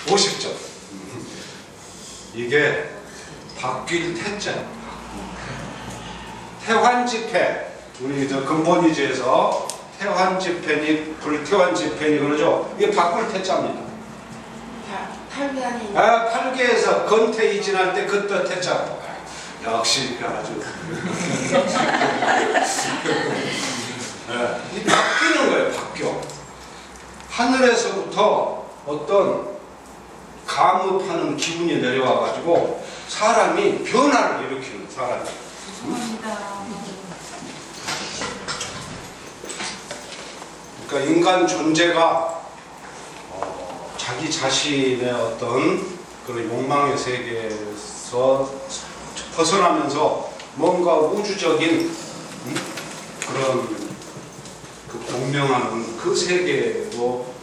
50점. 이게 바뀔 태자. 태환집회. 우리 저 근본이지에서 태환집회니 불태환집회니 그러죠. 이게 바꿀 태자입니다. 팔개하니. 팔개에서 건태 이진할 때 그때 태자. 역시 아주. 네, 이 바뀌는 거예요. 바뀌어. 하늘에서부터 어떤 감읍하는 기분이 내려와 가지고 사람이 변화를 일으키는 사람이. 죄송합니다. 그러니까 인간 존재가 자기 자신의 어떤 그런 욕망의 세계에서 벗어나면서 뭔가 우주적인 그런 그 공명하는 그 세계로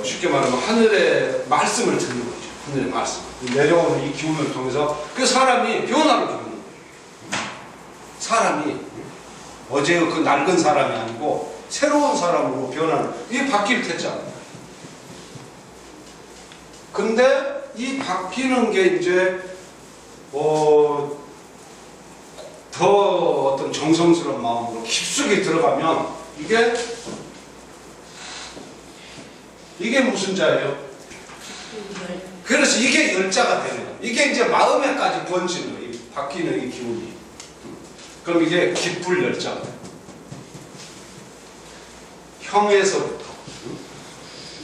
쉽게 말하면 하늘의 말씀을 듣는 거죠. 하늘의 말씀. 내려오는 이 기운을 통해서 그 사람이 변화를 겪는 거예요. 사람이 어제의 그 낡은 사람이 아니고 새로운 사람으로 변하는, 이게 바뀔 태자입니다. 근데 이 바뀌는 게 이제 더 어떤 정성스러운 마음으로 깊숙이 들어가면 이게 무슨 자예요? 그래서 이게 열자가 되는 거예요. 이게 이제 마음에까지 번지는 거예요. 바뀌는 이 기운이. 그럼 이게 기쁠 열자가 돼요. 형에서부터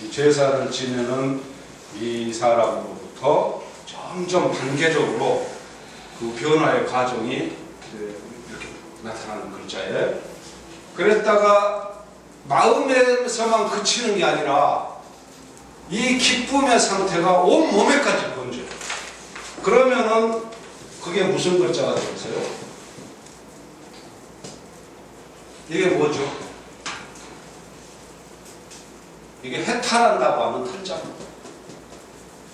이 제사를 지내는 이 사람으로부터 점점 단계적으로 그 변화의 과정이 이렇게 나타나는 글자에, 그랬다가 마음에서만 그치는 게 아니라 이 기쁨의 상태가 온 몸에까지 번져요. 그러면은 그게 무슨 글자가 되겠어요? 이게 뭐죠? 이게 해탈한다고 하는 탈자입니다.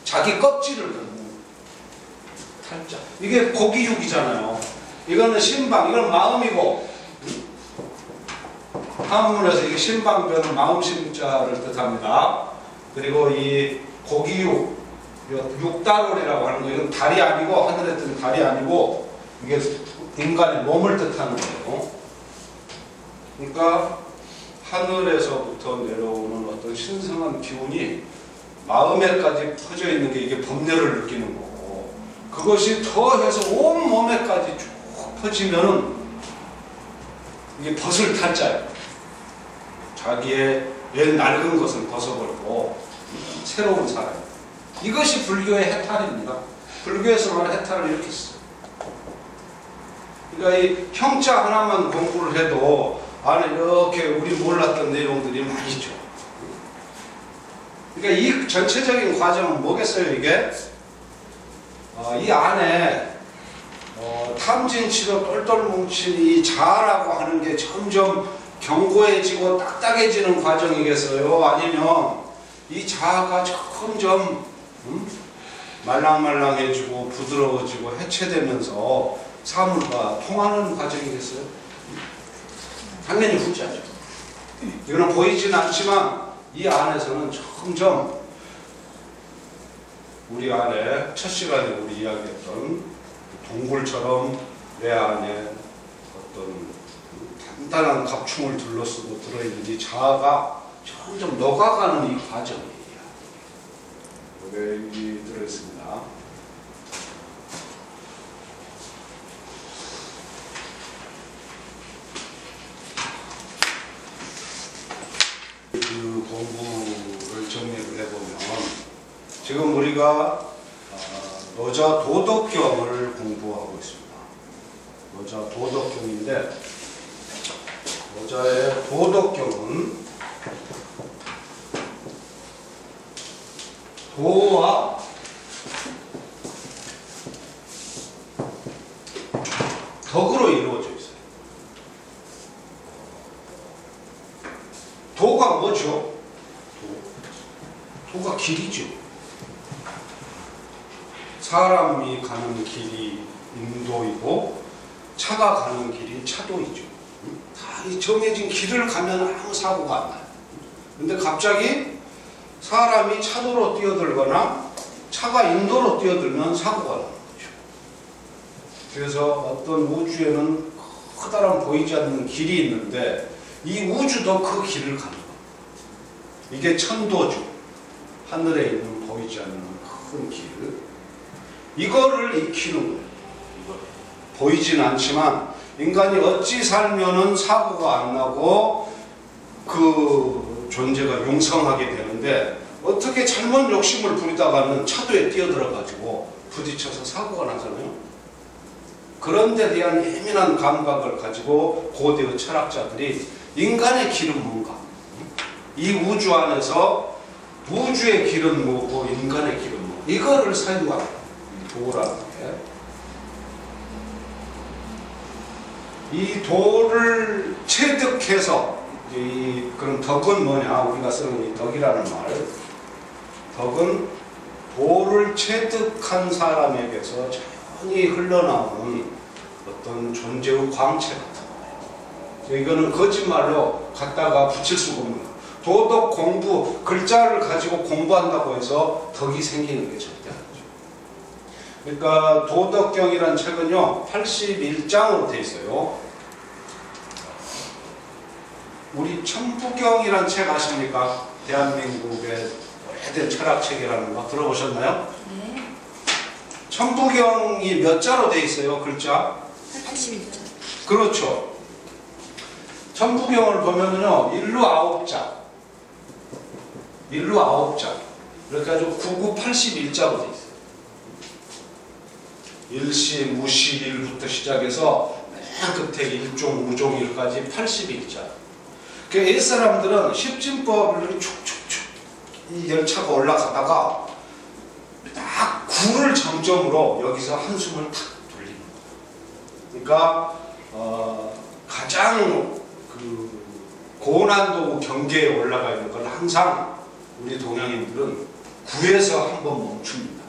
자기 껍질을 걷는 탈자. 이게 고기육이잖아요. 이거는 신방, 이건 마음이고, 한문에서 이게 신방변은 마음심자를 뜻합니다. 그리고 이 고기육, 육달월이라고 하는 거, 이건 달이 아니고, 하늘에 뜬 달이 아니고, 이게 인간의 몸을 뜻하는 거예요. 그러니까 하늘에서부터 내려오는 어떤 신성한 기운이 마음에까지 퍼져 있는 게 이게 법례를 느끼는 거고, 그것이 더해서 온 몸에까지 쭉 퍼지면은 이게 벗을 탈자예요. 자기의 옛 낡은 것은 벗어버리고 새로운 사람. 이것이 불교의 해탈입니다. 불교에서 말하는 해탈을 이렇게 써요. 그러니까 이 형자 하나만 공부를 해도 안에 이렇게 우리 몰랐던 내용들이 많이 있죠. 그러니까 이 전체적인 과정은 뭐겠어요, 이게? 이 안에 탐진치로 똘똘 뭉친 이 자아라고 하는 게 점점 견고해지고 딱딱해지는 과정이겠어요? 아니면 이 자아가 점점 말랑말랑해지고 부드러워지고 해체되면서 사물과 통하는 과정이겠어요? 당연히 후자죠. 이거는 보이지는 않지만 이 안에서는 점점 우리 안에 첫 시간에 우리 이야기했던 동굴처럼 내 안에 어떤 단단한 갑충을 둘러쓰고 들어있는 이 자아가 점점 녹아가는 이 과정이에요. 여기 들어있습니다. 그 공부를 정리를 해보면 지금 우리가 노자 도덕경을 공부하고 있습니다. 노자 도덕경인데 노자의 도덕경은 도와 덕으로 이루어져 있어요. 도가 뭐죠? 도가 길이죠. 사람이 가는 길이 인도이고 차가 가는 길이 차도이죠. 다 이 정해진 길을 가면 아무 사고가 안 나요. 근데 갑자기 사람이 차도로 뛰어들거나 차가 인도로 뛰어들면 사고가 나는 거죠. 그래서 어떤 우주에는 커다란 보이지 않는 길이 있는데 이 우주도 그 길을 가는 겁니다. 이게 천도주, 하늘에 있는 보이지 않는 큰 길. 이거를 익히는 거예요. 보이진 않지만 인간이 어찌 살면은 사고가 안 나고 그 존재가 용성하게 되는데 어떻게 잘못 욕심을 부리다가는 차도에 뛰어들어가지고 부딪혀서 사고가 나잖아요. 그런 데 대한 예민한 감각을 가지고 고대의 철학자들이 인간의 길은 뭔가, 이 우주 안에서 우주의 길은 뭐고 인간의 길은 뭐, 이거를 사유한 도라는 게, 이 도를 체득해서 이 그런 덕은 뭐냐, 우리가 쓰는 이 덕이라는 말, 덕은 도를 체득한 사람에게서 자연히 흘러나오는 어떤 존재의 광채 같은 거예요. 이거는 거짓말로 갖다가 붙일 수가 없는 거예요. 도덕 공부, 글자를 가지고 공부한다고 해서 덕이 생기는 게 절대 아니죠. 그러니까 도덕경이라는 책은요 81장으로 되어 있어요. 우리 천부경이라는 책 아십니까? 대한민국의 오래된 철학책이라는 거 들어보셨나요? 네. 천부경이 몇 자로 되어 있어요? 글자? 81자. 그렇죠. 천부경을 보면은요 일루 9자, 일루 9자, 이렇게 해가지고 9981자로 되어 있어요. 일시, 무시, 일부터 시작해서 맨 끝에 일종, 무종, 일까지 81자. 그 옛사람들은 십진법을 축축축 이 열차가 올라가다가 딱 9를 정점으로 여기서 한숨을 탁 돌리는 거예요. 그러니까 가장 그 고난도 경계에 올라가 있는 걸 항상 우리 동양인들은 9에서 한번 멈춥니다.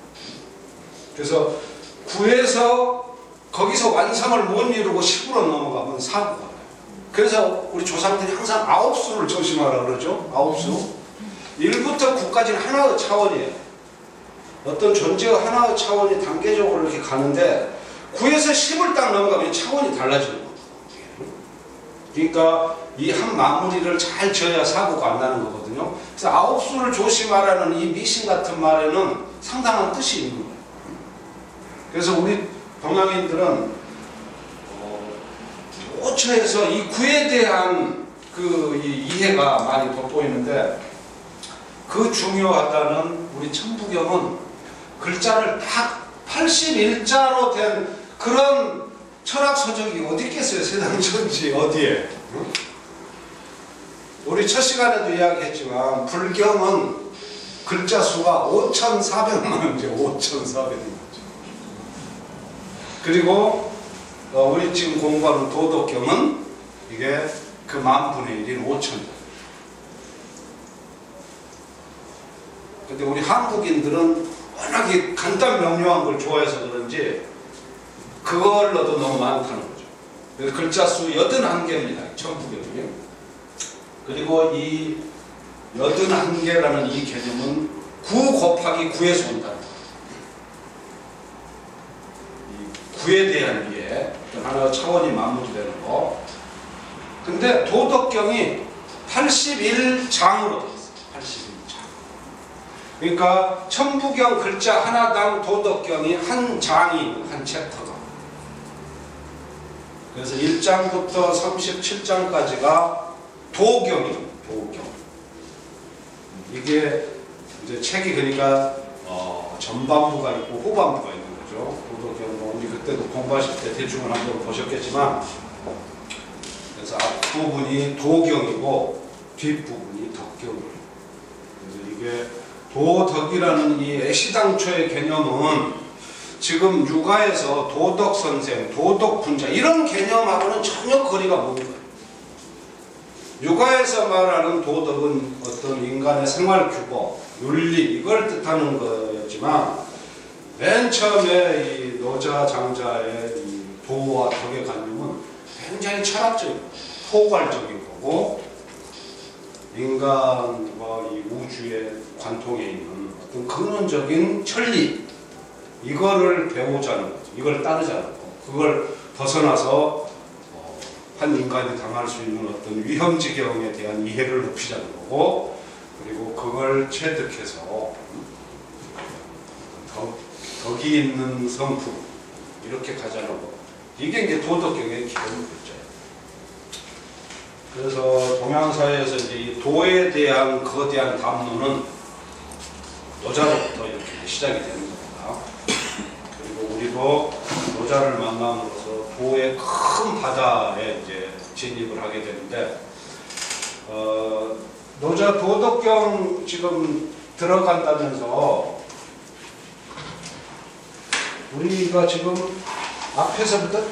그래서 9에서 거기서 완성을 못 이루고 10으로 넘어가면 사고가 나요. 그래서 우리 조상들이 항상 9수를 조심하라 그러죠. 9수. 1부터 9까지는 하나의 차원이에요. 어떤 존재의 하나의 차원이 단계적으로 이렇게 가는데 9에서 10을 딱 넘어가면 차원이 달라지는 거예요. 그러니까 이 한 마무리를 잘 지어야 사고가 안 나는 거거든요. 그래서 9수를 조심하라는 이 미신 같은 말에는 상당한 뜻이 있는 거예요. 그래서 우리 동양인들은 5처에서 이 9에 대한 그 이해가 많이 돋보이는데, 그 중요하다는 우리 천부경은 글자를 딱 81자로 된 그런 철학 서적이 어디 있겠어요? 세상 천지 어디에? 응? 우리 첫 시간에도 이야기했지만 불경은 글자 수가 5,400만이죠. 5,400만. 그리고 우리 지금 공부하는 도덕경은 이게 그 10,000분의 1인 5,000자. 근데 우리 한국인들은 워낙에 간단 명료한 걸 좋아해서 그런지 그걸로도 너무 많다는 거죠. 그래서 글자 수 81개입니다. 천부경이. 그리고 이 81개라는 이 개념은 9 곱하기 9에서 온다는 거예요. 9에 대한 이해, 하나의 차원이 마무리되는 거. 근데 도덕경이 81장으로 되어 있어요. 81장. 그러니까 천부경 글자 하나당 도덕경이 한 장이, 한 챕터가. 그래서 1장부터 37장까지가 도경이에요. 도경. 이게 이제 책이 그러니까 전반부가 있고 후반부가 있는 거죠. 도덕경, 우리 그때도 공부하실 때 대충은 한번 보셨겠지만, 그래서 앞부분이 도경이고 뒷부분이 덕경이에요. 그래서 이게 도덕이라는 이 애시당초의 개념은 지금 육아에서 도덕선생, 도덕분자 이런 개념하고는 전혀 거리가 먼 거예요. 육아에서 말하는 도덕은 어떤 인간의 생활규범, 윤리 이걸 뜻하는 거였지만, 맨 처음에 이 노자 장자의 이 도와 덕의 관념은 굉장히 철학적이고 포괄적인 거고, 인간과 속에서 이 우주의 관통에 있는 어떤 근원적인 천리, 이거를 배우자는 거죠. 이걸 따르자는 거. 그걸 벗어나서 한 인간이 당할 수 있는 어떤 위험지경에 대한 이해를 높이자는 거고, 그리고 그걸 체득해서 덕이 있는 성품, 이렇게 가자는 거. 이게 이제 도덕경의 기본 글자예요. 그래서 동양사회에서 이제 이 도에 대한 거대한 담론은 노자로부터 이렇게 시작이 되는 겁니다. 그리고 우리도 노자를 만남으로써 도의 큰 바다에 이제 진입을 하게 되는데, 노자 도덕경 지금 들어간다면서 우리가 지금 앞에서부터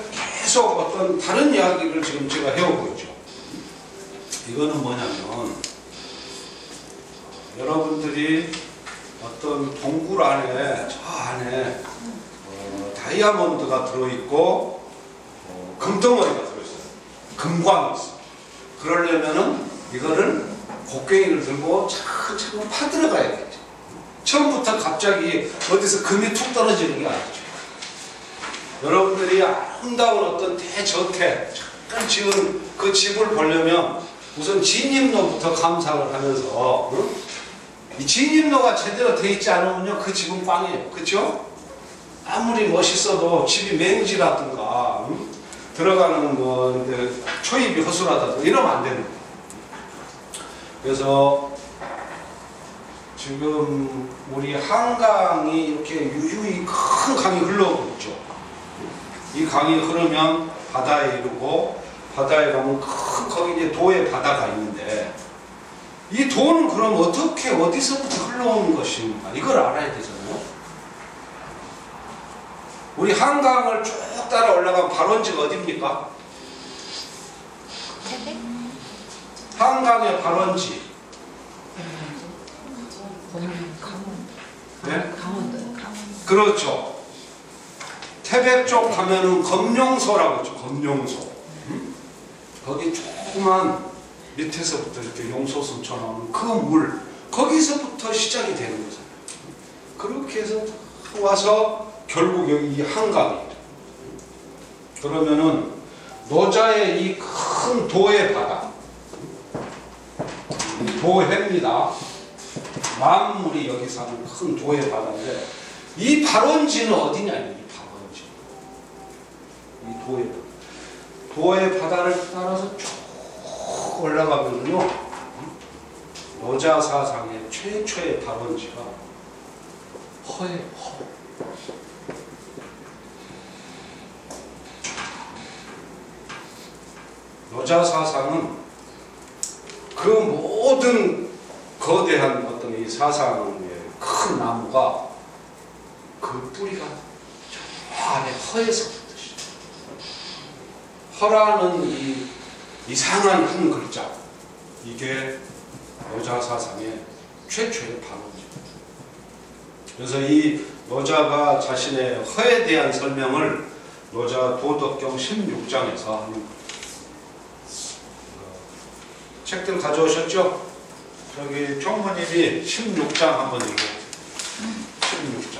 계속 어떤 다른 이야기를 지금 제가 해오고 있죠. 이거는 뭐냐면, 여러분들이 어떤 동굴 안에, 저 안에 다이아몬드가 들어있고 금덩어리가 들어있어요. 금광이 있어요. 그러려면은 이거를 곡괭이를 들고 차근차근 파들어 가야겠죠. 처음부터 갑자기 어디서 금이 툭 떨어지는 게 아니죠. 여러분들이 아름다운 어떤 대저택, 잠깐 지은 그 집을 보려면 우선 진입로부터 감상을 하면서, 이 진입로가 제대로 돼 있지 않으면요, 그 집은 꽝이에요. 그렇죠? 아무리 멋있어도 집이 맹지라든가 들어가는 뭐 초입이 허술하다든가 이러면 안 되는 거예요. 그래서 지금 우리 한강이 이렇게 유유히 큰 강이 흘러오고 있죠. 이 강이 흐르면 바다에 이르고, 바다에 가면 큰 거기 이제 도의 바다가 있는데, 이 도는 그럼 어떻게 어디서부터 흘러오는 것인가, 이걸 알아야 되잖아요. 우리 한강을 쭉 따라 올라가면 발원지가 어디입니까? 한강의 발원지. 네? 그렇죠. 태백 쪽 가면은 검룡소라고 있죠. 검룡소. 거기 조그만 밑에서부터 이렇게 용소순처럼 그 물, 거기서부터 시작이 되는 거잖아요. 그렇게 해서 와서 결국 여기 이 한강이에요. 그러면은 노자의 이 큰 도의 바다, 도해입니다. 만물이 여기 사는 큰 도의 바다인데, 이 발원지는 어디냐, 이 발원지. 이 도의 바다를 따라서 쭉 올라가면요, 노자 사상의 최초의 발원지가 허예요. 허. 노자 사상은 그 모든 거대한 어떤 이 사상의 큰 나무가 그 뿌리가 저 안에 허에서부터 시작. 허라는 이 이상한 한 글자, 이게 노자 사상의 최초의 발원입니다. 그래서 이 노자가 자신의 허에 대한 설명을 노자 도덕경 16장에서 하는 책들 가져오셨죠? 여기 총무님이 16장 한번 읽어보세요. 16장.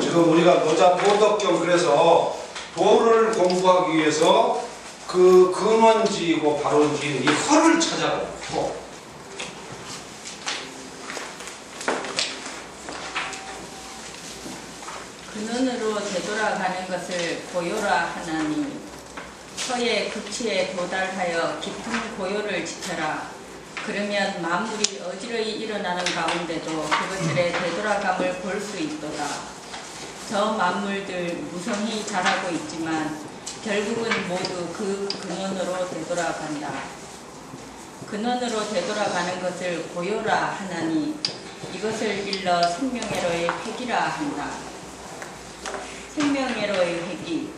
지금 우리가 노자 도덕경, 그래서 도를 공부하기 위해서 그 근원지이고 발원지인 이 허를 찾아가요. 허. 근원으로 되돌아가는 것을 고요라 하나니, 허의 극치에 도달하여 깊은 고요를 지켜라. 그러면 만물이 어지러이 일어나는 가운데도 그것들의 되돌아감을 볼 수 있도다. 저 만물들 무성히 자라고 있지만 결국은 모두 그 근원으로 되돌아간다. 근원으로 되돌아가는 것을 고요라 하나니, 이것을 일러 생명회로의 회기라 한다. 생명회로의 회기,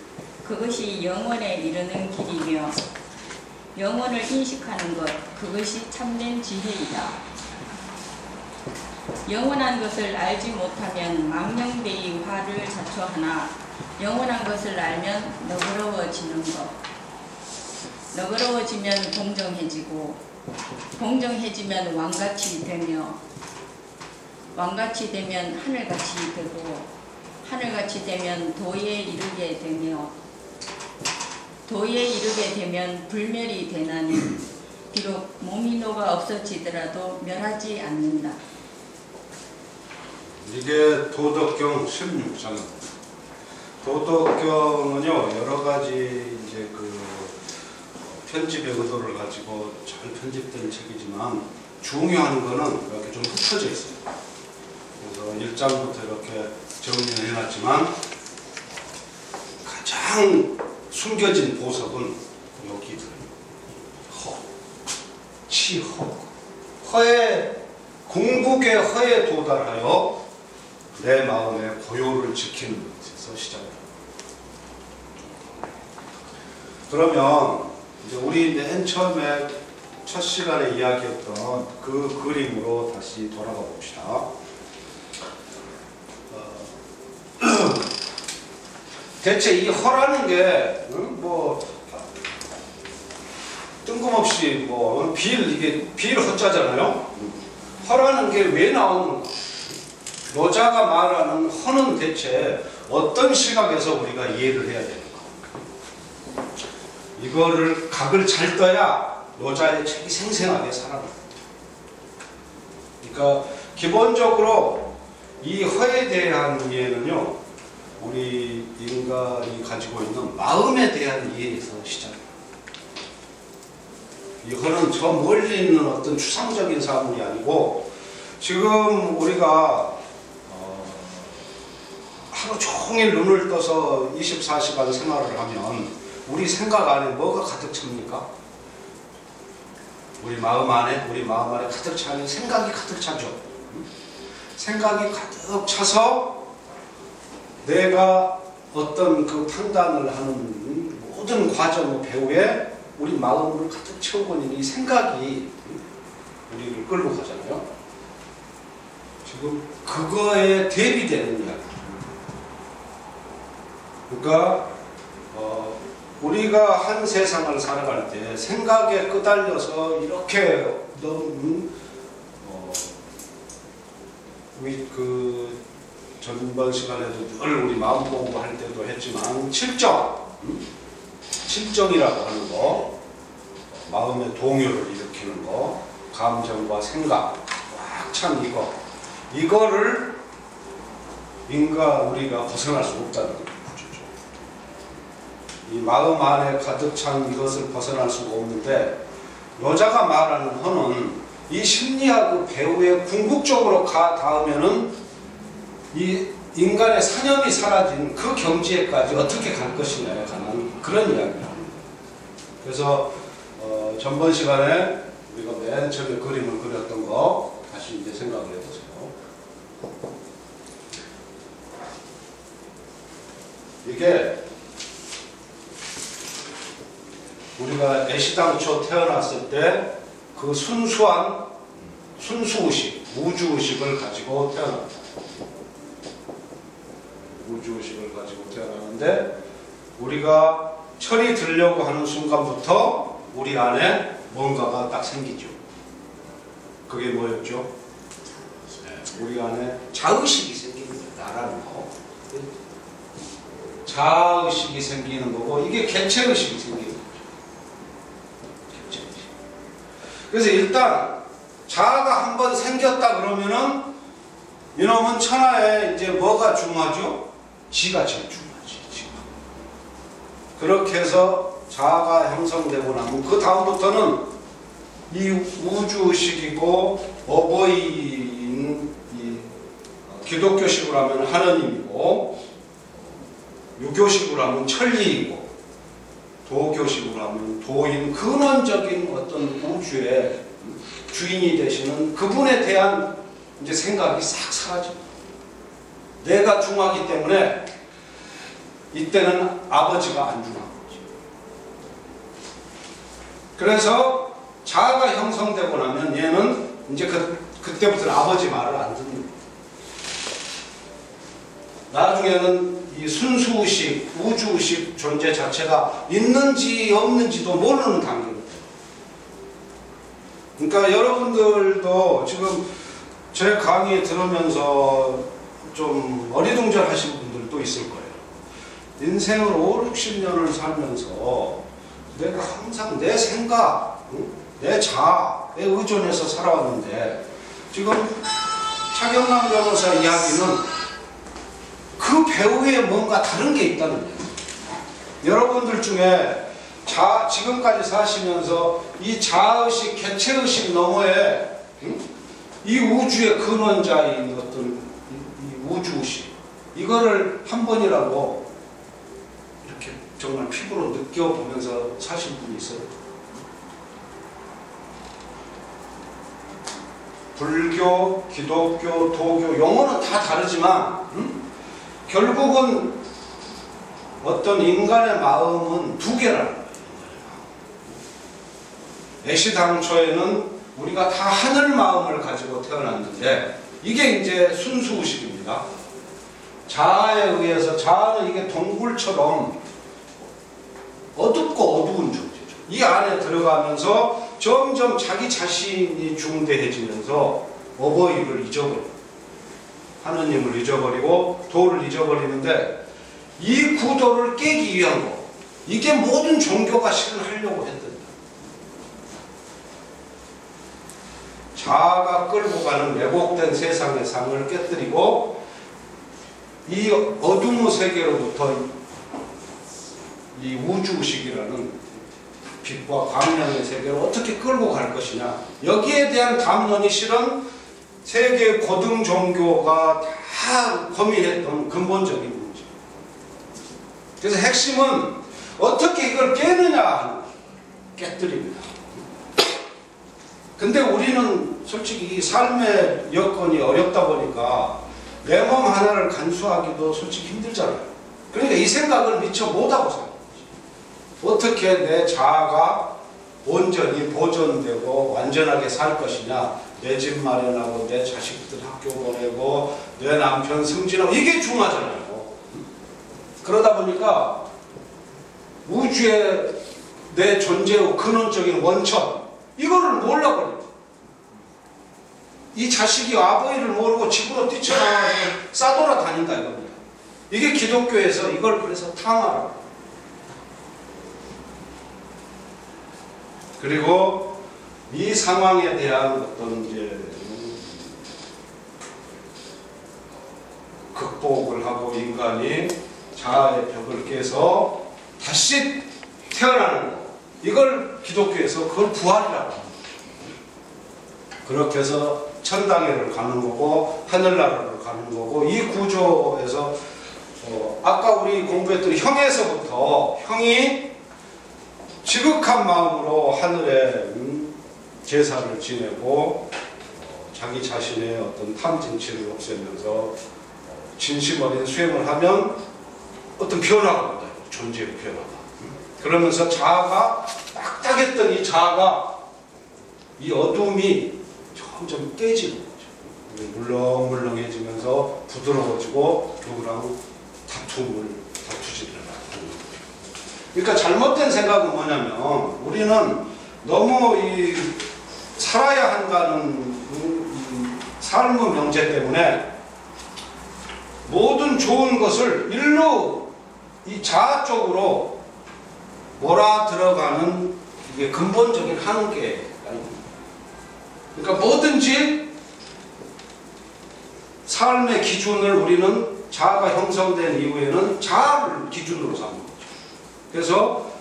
그것이 영원에 이르는 길이며 영원을 인식하는 것, 그것이 참된 지혜이다. 영원한 것을 알지 못하면 망령되이 화를 자초하나, 영원한 것을 알면 너그러워지는 것. 너그러워지면 공정해지고 공정해지면 왕같이 되며 왕같이 되면 하늘같이 되고 하늘같이 되면 도에 이르게 되며 도에 이르게 되면 불멸이 되나니 비록 몸이 녹아 없어지더라도 멸하지 않는다. 이게 도덕경 16장. 도덕경은요 여러 가지 이제 그 편집의 의도를 가지고 잘 편집된 책이지만 중요한 거는 이렇게 좀 흩어져 있어요. 그래서 1장부터 이렇게 정리를 해놨지만 가장 숨겨진 보석은 여기 들어요. 허, 치허. 허에, 궁극의 허에 도달하여 내 마음의 고요를 지키는 것에서 시작합니다. 그러면 이제 우리 맨 처음에 첫 시간에 이야기했던 그 그림으로 다시 돌아가 봅시다. 대체 이 허라는 게 뭐 뜬금없이 뭐 이게 빌 허자잖아요. 허라는 게 왜 나오는가? 노자가 말하는 허는 대체 어떤 시각에서 우리가 이해를 해야 되는가? 이거를 각을 잘 떠야 노자의 책이 생생하게 살아납니다. 그러니까 기본적으로 이 허에 대한 이해는요, 우리 인간이 가지고 있는 마음에 대한 이해에서 시작합니다. 이 허는 저 멀리 있는 어떤 추상적인 사물이 아니고 지금 우리가 하루 종일 눈을 떠서 24시간 생활을 하면 우리 생각 안에 뭐가 가득 찹니까? 우리 마음 안에 가득 차는 생각이 가득 차죠. 생각이 가득 차서 내가 어떤 그 판단을 하는 모든 과정 배후에 우리 마음을 가득 채우고 있는 이 생각이 우리를 끌고 가잖아요. 지금 그거에 대비되는 이야기. 그러니까 우리가 한 세상을 살아갈 때 생각에 끄달려서 이렇게 너무 우리 그 전번 시간에도 늘 우리 마음 공부할 때도 했지만 칠정이라고 하는 거, 마음의 동요를 일으키는 거, 감정과 생각 꽉 찬 이거를 우리가 벗어날 수 없다는 거죠. 이 마음 안에 가득 찬 이것을 벗어날 수가 없는데, 노자가 말하는 허는 이 심리학 배후에 궁극적으로 닿으면은 이 인간의 사념이 사라진 그 경지에까지 어떻게 갈 것이냐에 관한 그런 이야기를 합니다. 그래서 전번 시간에 우리가 맨 처음에 그림을 그렸던 거 다시 이제 생각을 해보세요. 이게 우리가 애시당초 태어났을 때 그 순수한 순수의식, 우주의식을 가지고 태어납니다. 우주의식을 가지고 태어나는데 우리가 철이 들려고 하는 순간부터 우리 안에 뭔가가 딱 생기죠. 그게 뭐였죠? 우리 안에 자의식이 생기는 거예요. 나라는 거. 자의식이 생기는 거고, 이게 객체의식이 생기는 거죠. 객체의식. 그래서 일단 자아가 한번 생겼다 그러면은 이놈은 천하에 이제 뭐가 중요하죠? 지가 제일 중요하지. 지가. 그렇게 해서 자아가 형성되고 나면 그 다음부터는 이 우주식이고, 어버이인 이 기독교식으로 하면 하느님이고, 유교식으로 하면 천리이고, 도교식으로 하면 도인, 근원적인 어떤 우주의 주인이 되시는 그분에 대한 이제 생각이 싹 사라집니다. 내가 중하기 때문에 이때는 아버지가 안 중한 거죠. 그래서 자아가 형성되고 나면 얘는 이제 그때부터는 아버지 말을 안 듣는 거예요. 나중에는 이 순수의식, 우주의식 존재 자체가 있는지 없는지도 모르는 단계입니다. 그러니까 여러분들도 지금 제 강의 들으면서 좀 어리둥절하신 분들도 있을 거예요. 인생을 5, 60년을 살면서 내가 항상 내 생각, 내 자아에 의존해서 살아왔는데 지금 차경남 변호사 이야기는 그 배후에 뭔가 다른 게 있다는 거예요. 여러분들 중에 지금까지 사시면서 이 자아의식, 개체의식 너머에 이 우주의 근원자인 어떤 이 우주의식 이거를 한 번이라도 이렇게 정말 피부로 느껴보면서 사신 분이 있어요? 불교, 기독교, 도교 용어는 다 다르지만 결국은 어떤 인간의 마음은 두 개라는 거예요. 애시당초에는 우리가 다 하늘 마음을 가지고 태어났는데 이게 이제 순수의식입니다. 자아에 의해서 자아는 이게 동굴처럼 어둡고 어두운 존재죠. 이 안에 들어가면서 점점 자기 자신이 중대해지면서 어버이를 잊어버리고 하느님을 잊어버리고 도를 잊어버리는데 이 구도를 깨기 위한 거 이게 모든 종교가 실은 하려고 했던 자아가 끌고 가는 왜곡된 세상의 상을 깨뜨리고 이 어둠의 세계로부터 이 우주의식이라는 빛과 광명의 세계를 어떻게 끌고 갈 것이냐 여기에 대한 담론이 실은 세계 고등 종교가 다 고민했던 근본적인 문제. 그래서 핵심은 어떻게 이걸 깨느냐 하는 거예요. 깨뜨립니다. 근데 우리는 솔직히 이 삶의 여건이 어렵다 보니까 내 몸 하나를 간수하기도 솔직히 힘들잖아요. 그러니까 이 생각을 미처 못하고 사는 거지. 어떻게 내 자아가 온전히 보존되고 완전하게 살 것이냐. 내 집 마련하고 내 자식들 학교 보내고 내 남편 승진하고 이게 중요하잖아요. 그러다 보니까 우주의 내 존재의 근원적인 원천 이거를 몰라버려요. 이 자식이 아버지를 모르고 집으로 뛰쳐나와서 싸돌아다닌다 이겁니다. 이게 기독교에서 이걸 그래서 탕화라고. 그리고 이 상황에 대한 어떤 이제 극복을 하고 인간이 자아의 벽을 깨서 다시 태어나는 거. 이걸 기독교에서 그걸 부활이라고 합니다. 그렇게 해서 천당에를 가는 거고 하늘나라를 가는 거고 이 구조에서 아까 우리 공부했던 형에서부터 형이 지극한 마음으로 하늘에 제사를 지내고 자기 자신의 어떤 탐진치를 없애면서 진심 어린 수행을 하면 어떤 변화가 온다. 존재의 변화가. 그러면서 자아가 딱딱했던 이 자아가 이 어둠이 점점 깨지는 거죠. 물렁물렁해지면서 부드러워지고 누구랑 다투지를 하는 거죠. 그러니까 잘못된 생각은 뭐냐면 우리는 너무 이 살아야 한다는 이 삶의 명제 때문에 모든 좋은 것을 일로 이 자아 쪽으로 몰아 들어가는 이게 근본적인 한계가 있습니다. 그러니까 뭐든지 삶의 기준을 우리는 자아가 형성된 이후에는 자아를 기준으로 삼는 거죠. 그래서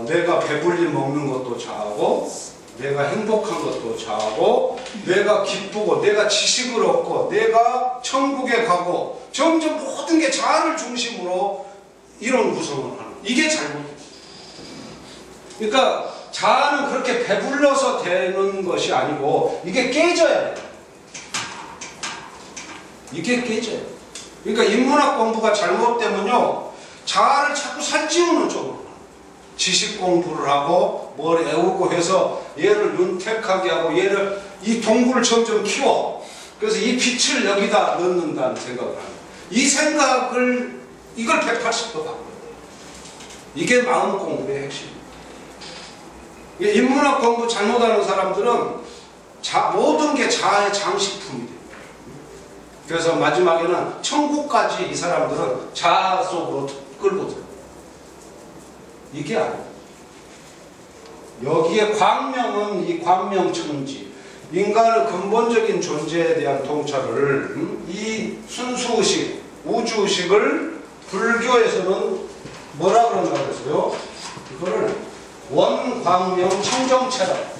내가 배불리 먹는 것도 자아고 내가 행복한 것도 자아고 내가 기쁘고 내가 지식을 얻고 내가 천국에 가고 점점 모든 게 자아를 중심으로 이런 구성을 하는 거예요. 이게 잘못이에요. 그러니까 자아는 그렇게 배불러서 되는 것이 아니고 이게 깨져야 돼요. 이게 깨져요. 그러니까 인문학 공부가 잘못되면요 자아를 자꾸 살찌우는 쪽으로 지식 공부를 하고 뭘 애우고 해서 얘를 윤택하게 하고 얘를 이 동굴을 점점 키워. 그래서 이 빛을 여기다 넣는다는 생각을 합니다. 이 생각을 이걸 180도 바꿔요. 이게 마음 공부의 핵심입니다. 인문학 공부 잘못하는 사람들은 모든 게 자아의 장식품이 돼요. 그래서 마지막에는 천국까지 이 사람들은 자아 속으로 끌고 들어요. 이게 아니에요. 여기에 광명은 이 광명천지, 인간의 근본적인 존재에 대한 통찰을 이 순수의식, 우주의식을 불교에서는 뭐라 그런다고 했어요? 이거를 원광명 청정체라고.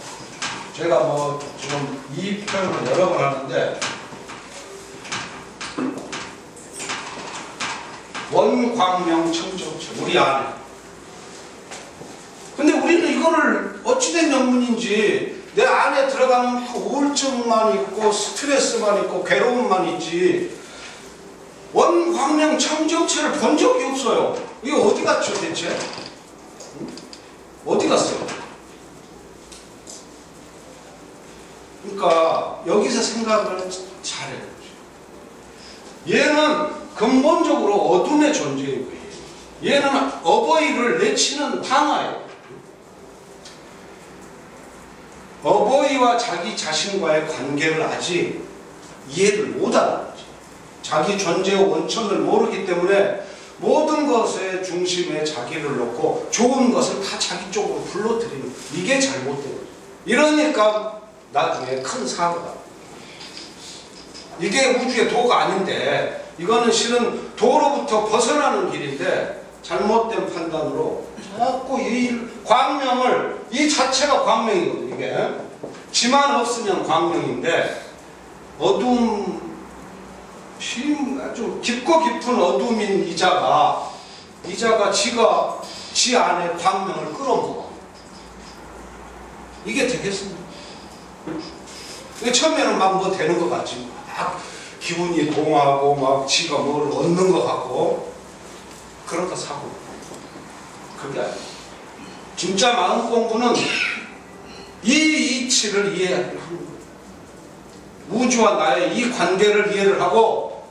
제가 뭐 지금 이 표현을 여러 번 하는데 원광명 청정체, 우리 안에. 근데 우리는 이거를 어찌된 영문인지 내 안에 들어가면 우울증만 있고 스트레스만 있고 괴로움만 있지 원광명 청정체를 본 적이 없어요. 이게 어디 갔죠 대체? 어디 갔어요? 그러니까 여기서 생각을 잘해야 되죠. 얘는 근본적으로 어둠의 존재인 거예요. 얘는 어버이를 내치는 방아예요. 어버이와 자기 자신과의 관계를 아직 이해를 못하는 거지. 자기 존재의 원천을 모르기 때문에 모든 것의 중심에 자기를 놓고 좋은 것을 다 자기 쪽으로 불러들이는, 이게 잘못된 거죠. 이러니까 나중에 큰 사고가. 이게 우주의 도가 아닌데, 이거는 실은 도로부터 벗어나는 길인데 잘못된 판단으로 자꾸 이 광명을, 이 자체가 광명이거든요. 이게 지만 없으면 광명인데 아주 깊고 깊은 어둠인 이자가 지가 지 안에 광명을 끌어모아. 이게 되겠습니까? 처음에는 막 뭐 되는 것 같지, 막 기분이 동하고 막 지가 뭘 얻는 것 같고 그러다 사고. 그게 아니에요. 진짜 마음 공부는 이 이치를 이해하는 거예요. 우주와 나의 이 관계를 이해를 하고,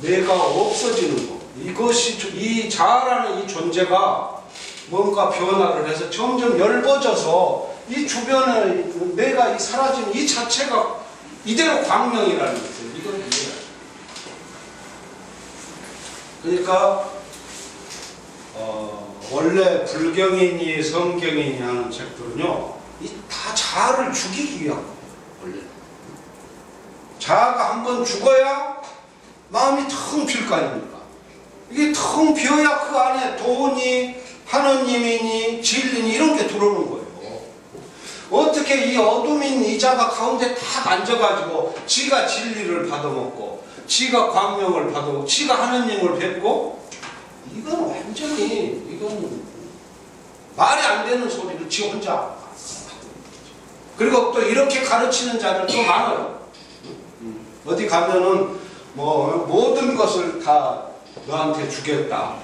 내가 없어지는 거, 이것이, 이 자아라는 이 존재가 뭔가 변화를 해서 점점 엷어져서 이 주변에 내가 이 사라지는 이 자체가 이대로 광명이라는 거예요. 이걸 이해해요. 그러니까 원래 불경이니 성경이니 하는 책들은요, 다 자아를 죽이기 위한 거예요. 원래 자아가 한번 죽어야 마음이 텅 빌 거 아닙니까? 이게 텅 비어야 그 안에 돈이, 하느님이니 진리니 이런 게 들어오는 거예요. 어떻게 이 어둠인 이자가 가운데 딱 앉아가지고 지가 진리를 받아먹고 지가 광명을 받아먹고 지가 하느님을 뵙고, 이건 완전히, 이건 말이 안 되는 소리를 지 혼자. 그리고 또 이렇게 가르치는 자들도 많아요. 어디 가면은 뭐 모든 것을 다 너한테 주겠다.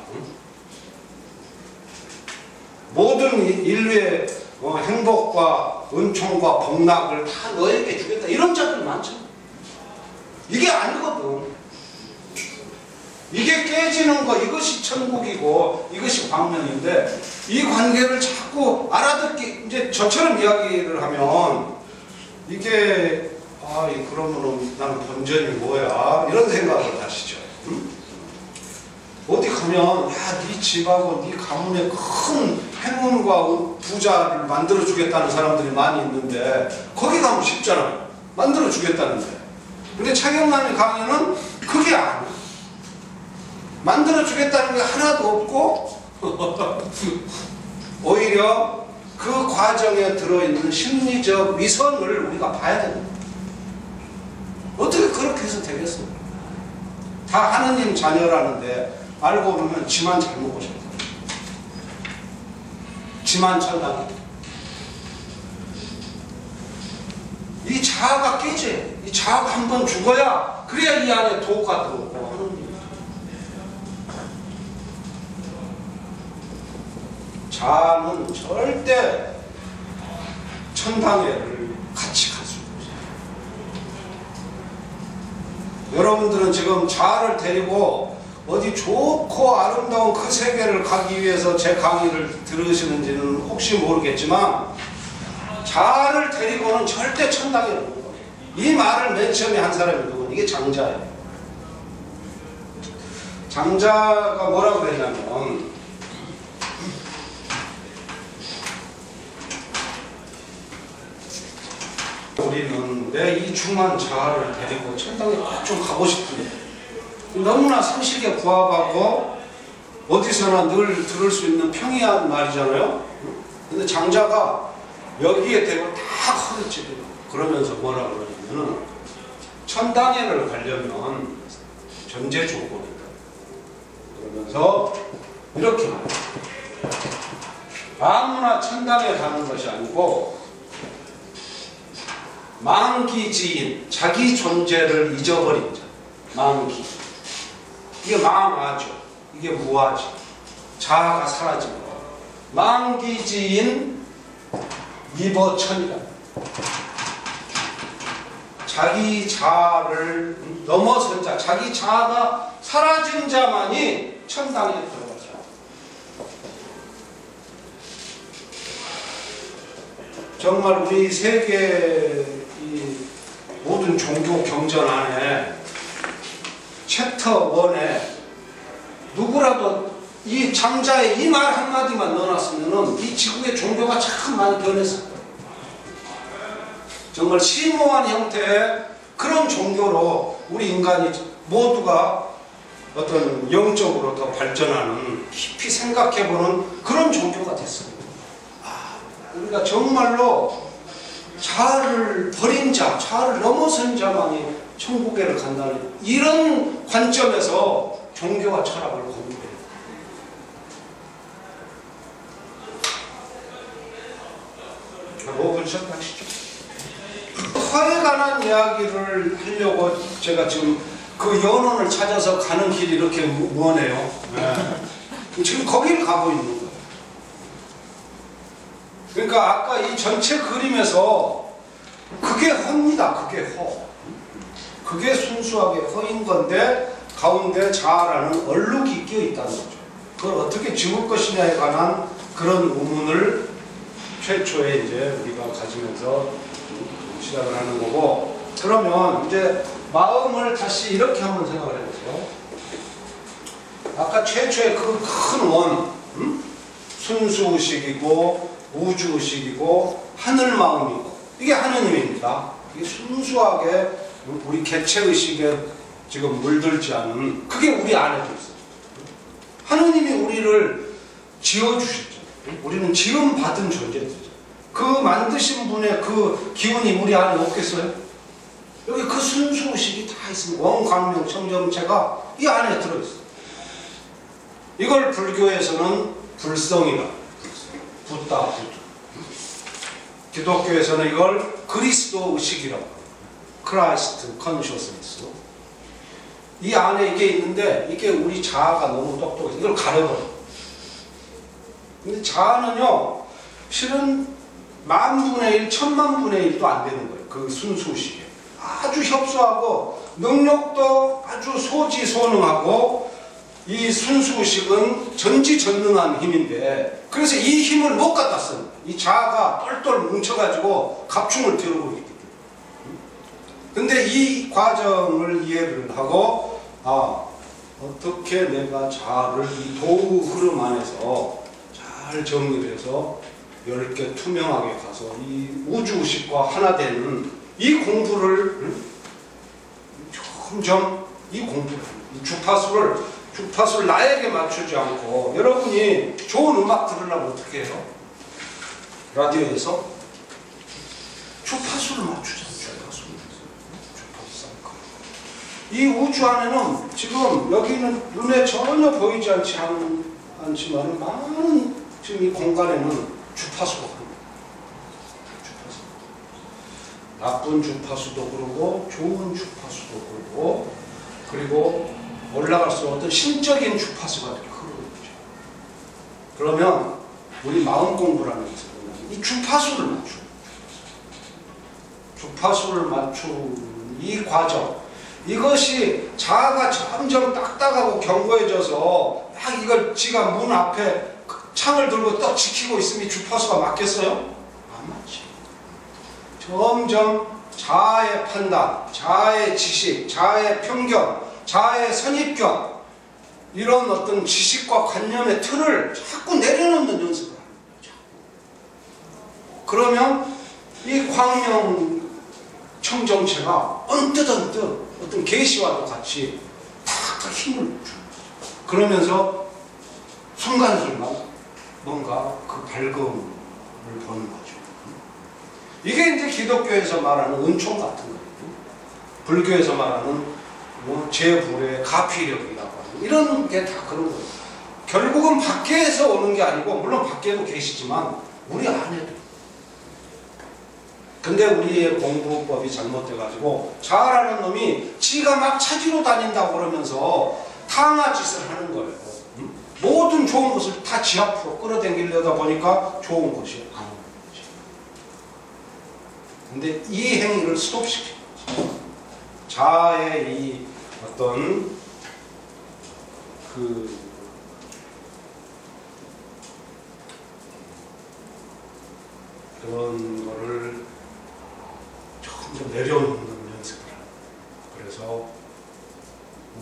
모든 인류의 행복과 은총과 복락을 다 너에게 주겠다. 이런 자들 많죠. 이게 아니거든. 이게 깨지는 거, 이것이 천국이고 이것이 광명인데, 이 관계를 자꾸 알아듣기, 이제 저처럼 이야기를 하면 이게 그러면은 나는 본전이 뭐야, 이런 생각을 하시죠. 어디 가면 네 집하고 네 가문에 큰 행운과 부자를 만들어 주겠다는 사람들이 많이 있는데, 거기 가면 쉽잖아요. 만들어 주겠다는데. 근데 차경남의 강의는 그게 아니에요. 만들어 주겠다는 게 하나도 없고 오히려 그 과정에 들어있는 심리적 위선을 우리가 봐야 됩니다. 어떻게 그렇게 해서 되겠습니까? 다 하느님 자녀라는데 알고 보면 지만 잘못 보셨다. 지만 천당이다. 이 자아가 깨져요. 이 자아가 한번 죽어야, 그래야 이 안에 도가 들어오고 하느님. 자아는 절대 천당에를 같이 갈 수 없어요. 여러분들은 지금 자아를 데리고 어디 좋고 아름다운 그 세계를 가기 위해서 제 강의를 들으시는지는 혹시 모르겠지만 자아를 데리고는 절대 천당에 없는 거예요. 이 말을 맨 처음에 한 사람이 누구냐? 이게 장자예요. 장자가 뭐라고 그랬냐면 우리는 내 이 중한 자아를 데리고 천당에 꼭 좀 가고 싶은데 너무나 상식에 부합하고 어디서나 늘 들을 수 있는 평이한 말이잖아요. 근데 장자가 여기에 대고 다 허리찌르고 그러면서 뭐라 그러냐면은 천당에를 가려면 전제 조건이다. 그러면서 이렇게 말해요. 아무나 천당에 가는 것이 아니고 망기지인, 자기 존재를 잊어버린 자. 망기. 이게 망하죠. 이게 무하죠. 자아가 사라집니다. 망기지인 이버천이다. 자기 자아를 넘어선 자, 자기 자아가 사라진 자만이 천당에 들어가죠. 정말 우리 세계 이 모든 종교 경전 안에 챕터 1에 누구라도 이 장자의 이 말 한마디만 넣어놨으면은 이 지구의 종교가 참 많이 변했을 거예요. 정말 심오한 형태의 그런 종교로 우리 인간이 모두가 어떤 영적으로 더 발전하는 깊이 생각해보는 그런 종교가 됐습니다. 우리가 정말로 자아를 버린 자, 자아를 넘어선 자만이 천국에를 간다는 이런 관점에서 종교와 철학을 공부해요. 뭐 분석하시죠? 허에 관한 이야기를 하려고 제가 지금 그 연원을 찾아서 가는 길이 이렇게 머네요. 네. 지금 거기를 가고 있는 거예요. 그러니까 아까 이 전체 그림에서 그게 허입니다. 그게 허. 그게 순수하게 허인 건데 가운데 자아라는 얼룩이 끼어 있다는 거죠. 그걸 어떻게 지울 것이냐에 관한 그런 의문을 최초에 이제 우리가 가지면서 시작을 하는 거고, 그러면 이제 마음을 다시 이렇게 한번 생각을 해보세요. 아까 최초의 그 큰 원, 순수의식이고 우주의식이고 하늘마음이고 이게 하느님입니다. 이게 순수하게 우리 개체의식에 지금 물들지 않은 그게 우리 안에도 있어요. 하느님이 우리를 지어주셨죠. 우리는 지음받은 존재죠. 그 만드신 분의 그 기운이 우리 안에 없겠어요? 여기 그 순수의식이 다 있습니다. 원광명 청정체가 이 안에 들어있어요. 이걸 불교에서는 불성이라 붓다, 부두. 기독교에서는 이걸 그리스도 의식이라고 합니다. 크라이스트 컨셔스니스. 이 안에 이게 있는데 이게 우리 자아가 너무 똑똑해서 이걸 가려버려요. 근데 자아는요, 실은 만분의 1, 천만분의 1도 안 되는 거예요. 그 순수의식에. 아주 협소하고 능력도 아주 소지소능하고 이 순수의식은 전지전능한 힘인데 그래서 이 힘을 못 갖다 씁니다. 이 자아가 똘똘 뭉쳐가지고 갑충을 겨루고 있기 때문에. 근데 이 과정을 이해를 하고 어떻게 내가 자아를 이 도구 흐름 안에서 잘 정리를 해서 10개 투명하게 가서 이 우주의식과 하나 되는 이 공부를 점점 이 공부를 이 주파수를 나에게 맞추지 않고 여러분이 좋은 음악 들으려면 어떻게 해요? 라디오에서 주파수를 맞추잖아요. 주파수. 이 우주 안에는 지금 여기는 눈에 전혀 보이지 않지만 많은 지금 이 공간에는 주파수가 합니다. 주파수. 나쁜 주파수도 그러고 좋은 주파수도 그러고 그리고 올라갈수록 어떤 신적인 주파수가 이렇게 흐르는 거죠. 그러면 우리 마음 공부를 하면서 이 주파수를 맞추는 이 과정, 이것이 자아가 점점 딱딱하고 견고해져서 막 이걸 지가 문 앞에 창을 들고 떡 지키고 있으면 주파수가 맞겠어요? 안 맞지. 점점 자아의 판단, 자아의 지식, 자아의 편견, 자아의 선입견, 이런 어떤 지식과 관념의 틀을 자꾸 내려놓는 연습을 하는 거죠. 그러면 이 광명 청정체가 언뜻 어떤 계시와도 같이 탁 힘을 주는 거죠. 그러면서 순간순간 뭔가 그 밝음을 보는 거죠. 이게 이제 기독교에서 말하는 은총 같은 거예요. 불교에서 말하는 뭐 제불의 가피력이라고 하는 이런 게 다 그런 거예요. 결국은 밖에서 오는 게 아니고, 물론 밖에도 계시지만 우리 안에도. 근데 우리의 공부법이 잘못돼가지고 자아라는 놈이 지가 막 찾으러 다닌다고 그러면서 탕화짓을 하는 거예요. 모든 좋은 것을 다 지 앞으로 끌어당기려다 보니까 좋은 것이 안 오는 거지. 근데 이 행위를 스톱시키는 거지. 자아의 이 어떤 그런 거를 점점 내려놓는 연습을 하는 거예요. 그래서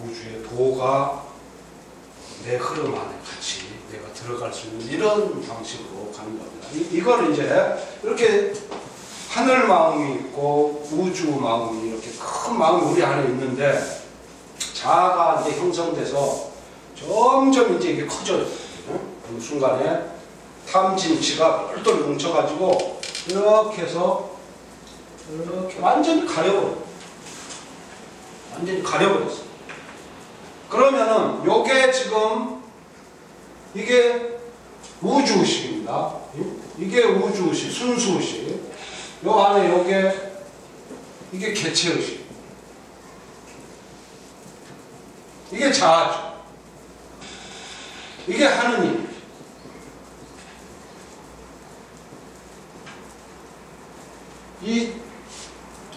우주의 도가 내 흐름 안에 같이 내가 들어갈 수 있는 이런 방식으로 가는 겁니다. 이걸 이제 이렇게 하늘 마음이 있고 우주 마음이 이렇게 큰 마음이 우리 안에 있는데, 자아가 이제 형성돼서 점점 이제 이게 커져요. 어느 순간에 탐진치가 똘똘 뭉쳐가지고 이렇게 해서 이렇게 완전히 가려버려요. 완전히 가려버렸어요. 그러면은 요게 지금 이게 우주의식입니다. 이게 우주의식, 순수의식. 요 안에 요게 이게 개체의식. 이게 자아죠. 이게 하느님.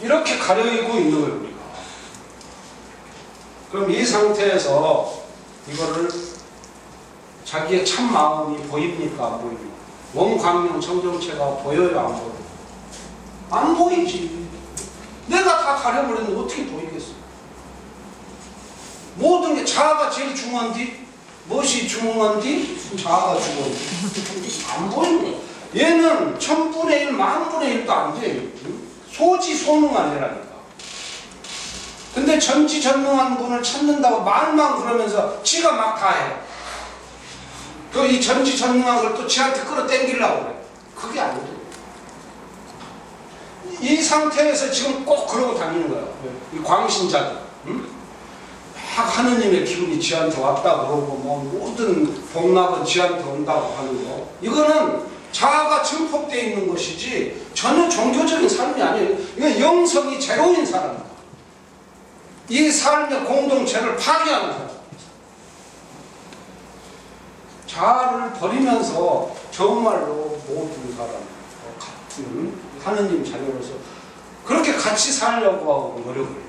이렇게 가려있고 있는 거예요, 우리가. 그럼 이 상태에서 이거를 자기의 참 마음이 보입니까? 안 보입니까? 원광명 청정체가 보여요? 안 보여요? 안 보이지. 내가 다 가려버렸는데 어떻게 보이겠어? 모든 게 자아가 제일 중요한디? 무엇이 중요한디? 자아가 중요한디? 안 보이는 거야. 얘는 1000분의 1, 10,000분의 1도 안 돼. 소지소능하니라니까. 근데 전지전능한 분을 찾는다고 말만 그러면서 지가 막 다 해. 그 이 전지전능한 걸 또 지한테 끌어당기려고 그래. 그게 안 돼. 이 상태에서 지금 꼭 그러고 다니는 거야. 이 광신자들. 응? 막 하느님의 기운이 지한테 왔다 그러고 뭐 모든 복락은 지한테 온다고 하는 거. 이거는 자아가 증폭되어 있는 것이지 전혀 종교적인 삶이 아니에요. 이건 영성이 제로인 사람이다. 이 삶의 공동체를 파괴하는 사람. 자아를 버리면서 정말로 모든 사람 같은 하느님 자녀로서 그렇게 같이 살려고 하고 노력을 해요.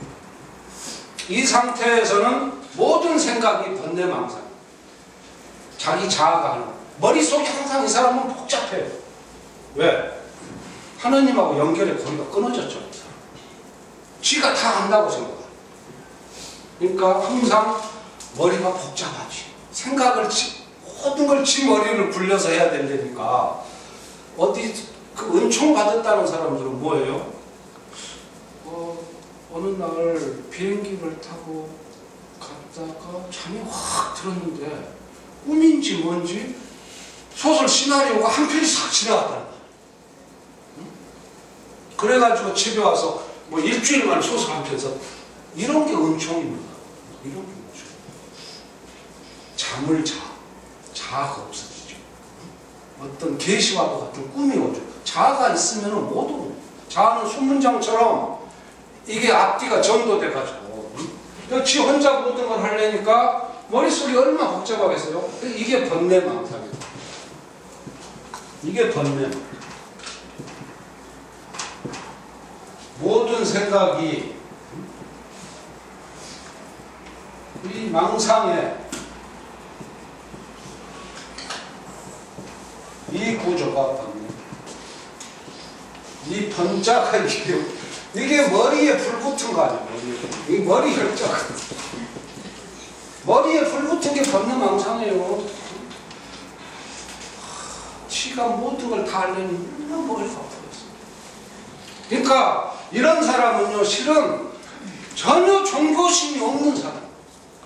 이 상태에서는 모든 생각이 번뇌망상. 자기 자아가 하는 거예요. 머릿속이 항상 이 사람은 복잡해요. 왜? 하느님하고 연결의 고리가 끊어졌죠. 지가 다 안다고 생각해요. 그러니까 항상 머리가 복잡하지. 생각을 모든 걸 지 머리를 굴려서 해야 된다니까. 어디 그 은총 받았다는 사람들은 뭐예요? 어느 날 비행기를 타고 갔다가 잠이 확 들었는데 꿈인지 뭔지 소설 시나리오가 한 편이 싹 지나갔다는 거야. 그래가지고 집에 와서 뭐 일주일 만에 소설 한 편 썼다. 이런 게 은총입니다. 이런 게 은총. 잠을 자아가 없어지죠. 어떤 계시와도 같은 꿈이 오죠. 자아가 있으면 모두 자아는 소문장처럼 이게 앞뒤가 전도돼가지고 지 혼자 모든 걸 하려니까 머릿속이 얼마나 복잡하겠어요? 이게 번뇌망상이에요. 이게 번뇌. 모든 생각이 이 망상에 이 구조가 번뇌. 이 번자가 이게 머리에 불 붙은 거 아니에요? 이 머리 혈자가. 머리에 불 붙은 게 번뇌 망상이에요. 지가 모든 걸 다 알려면 너무 머리가 아프겠어요. 그러니까 이런 사람은요, 실은 전혀 종교심이 없는 사람.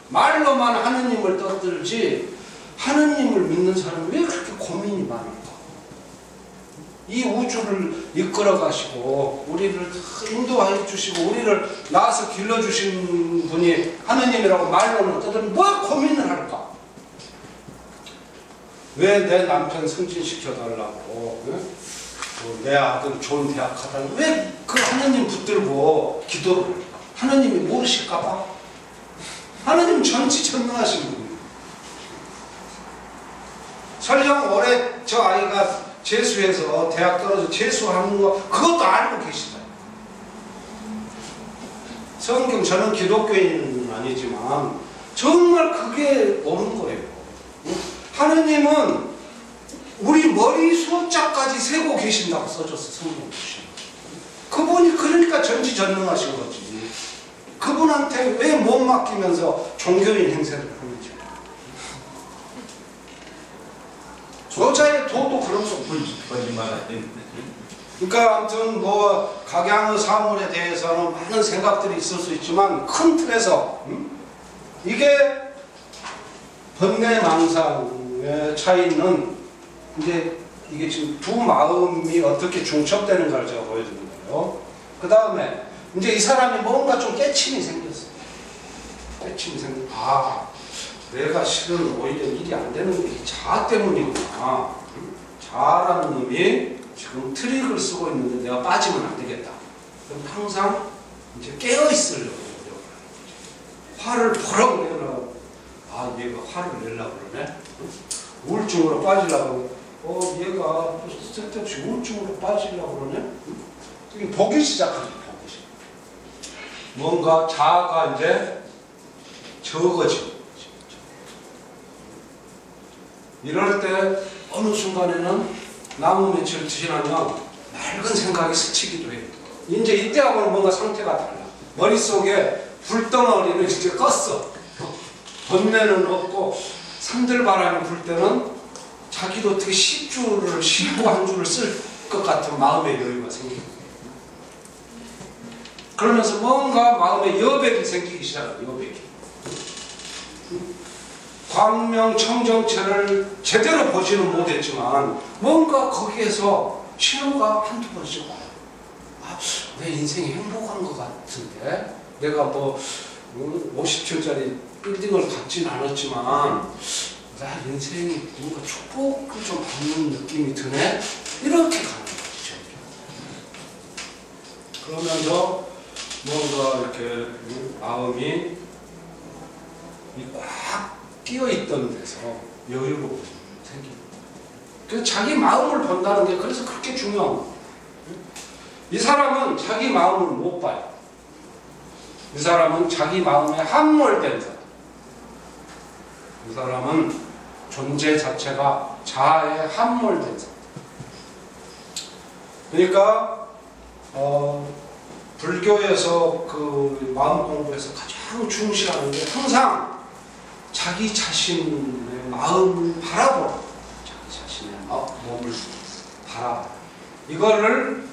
말로만 하느님을 떠들지 하느님을 믿는 사람은 왜 그렇게 고민이 많을까? 이 우주를 이끌어 가시고 우리를 인도해 주시고 우리를 낳아서 길러주신 분이 하느님이라고 말로는 떠들면 뭐 고민을 할까? 왜 내 남편 승진시켜 달라고, 내 아들 좋은 대학 가달라고, 왜 그 하느님 붙들고 기도를 할까? 하느님이 모르실까 봐? 하느님 전지전능하신 분입니다. 설령 올해 저 아이가 재수해서 대학 떨어져 재수하는 거 그것도 알고 계시다. 성경, 저는 기독교인은 아니지만 정말 그게 옳은 거예요. 하느님은 우리 머리 숫자까지 세고 계신다고 써줬어, 성경 보시면. 그분이 그러니까 전지전능하신 거지. 그분한테 왜 못 맡기면서 종교인 행세를 하는지. 저자의 도도 그런 거 거짓말. 그러니까 아무튼 뭐 각양의 사물에 대해서는 많은 생각들이 있을 수 있지만 큰 틀에서 이게 번뇌 망상의 차이는 이제 이게 지금 두 마음이 어떻게 중첩되는가를 제가 보여주는 거예요. 그 다음에 이제 이 사람이 뭔가 좀 깨침이 생겼어요. 깨침이 생겼어요. 아, 내가 실은 오히려 일이 안 되는 게 자아 때문이구나. 자아라는 놈이 지금 트릭을 쓰고 있는데 내가 빠지면 안 되겠다. 그럼 항상 이제 깨어 있으려고 화를 버럭 내려고. 아, 얘가 화를 내려고 그러네. 우울증으로 빠지려고. 얘가 쓸데없이 우울증으로 빠지려고 그러네. 이게 보기 시작하죠. 보기 시작. 뭔가 자아가 이제 적어지고. 이럴 때 어느 순간에는 나무 며칠 지나면 맑은 생각이 스치기도 해요. 이제 이때하고는 뭔가 상태가 달라. 머릿속에 불덩어리는 이제 껐어. 번뇌는 없고 산들바람이 불 때는 자기도 어떻게 10줄을 쉬고 한 줄을 쓸 것 같은 마음의 여유가 생기고, 그러면서 뭔가 마음에 여백이 생기기 시작해요. 여백이. 광명 청정체를 제대로 보지는 못했지만 뭔가 거기에서 신호가 한두 번씩 와요. 아, 내 인생이 행복한 것 같은데, 내가 뭐 50층짜리 빌딩을 갖진 않았지만 나 인생이 뭔가 축복을 좀 받는 느낌이 드네? 이렇게 가는 거죠. 그러면서 뭔가 이렇게 마음이 꽉 끼어있던 데서 여유로움이 생깁니다. 그래서 자기 마음을 본다는 게 그래서 그렇게 중요한 거예요. 이 사람은 자기 마음을 못 봐요. 이 사람은 자기 마음에 함몰된 사람. 이 사람은 존재 자체가 자아에 함몰된 사람. 그러니까 불교에서 그 마음 공부에서 가장 중시하는 게 항상 자기 자신의 마음을 바라보라. 자기 자신의 몸을 바라보라. 이거를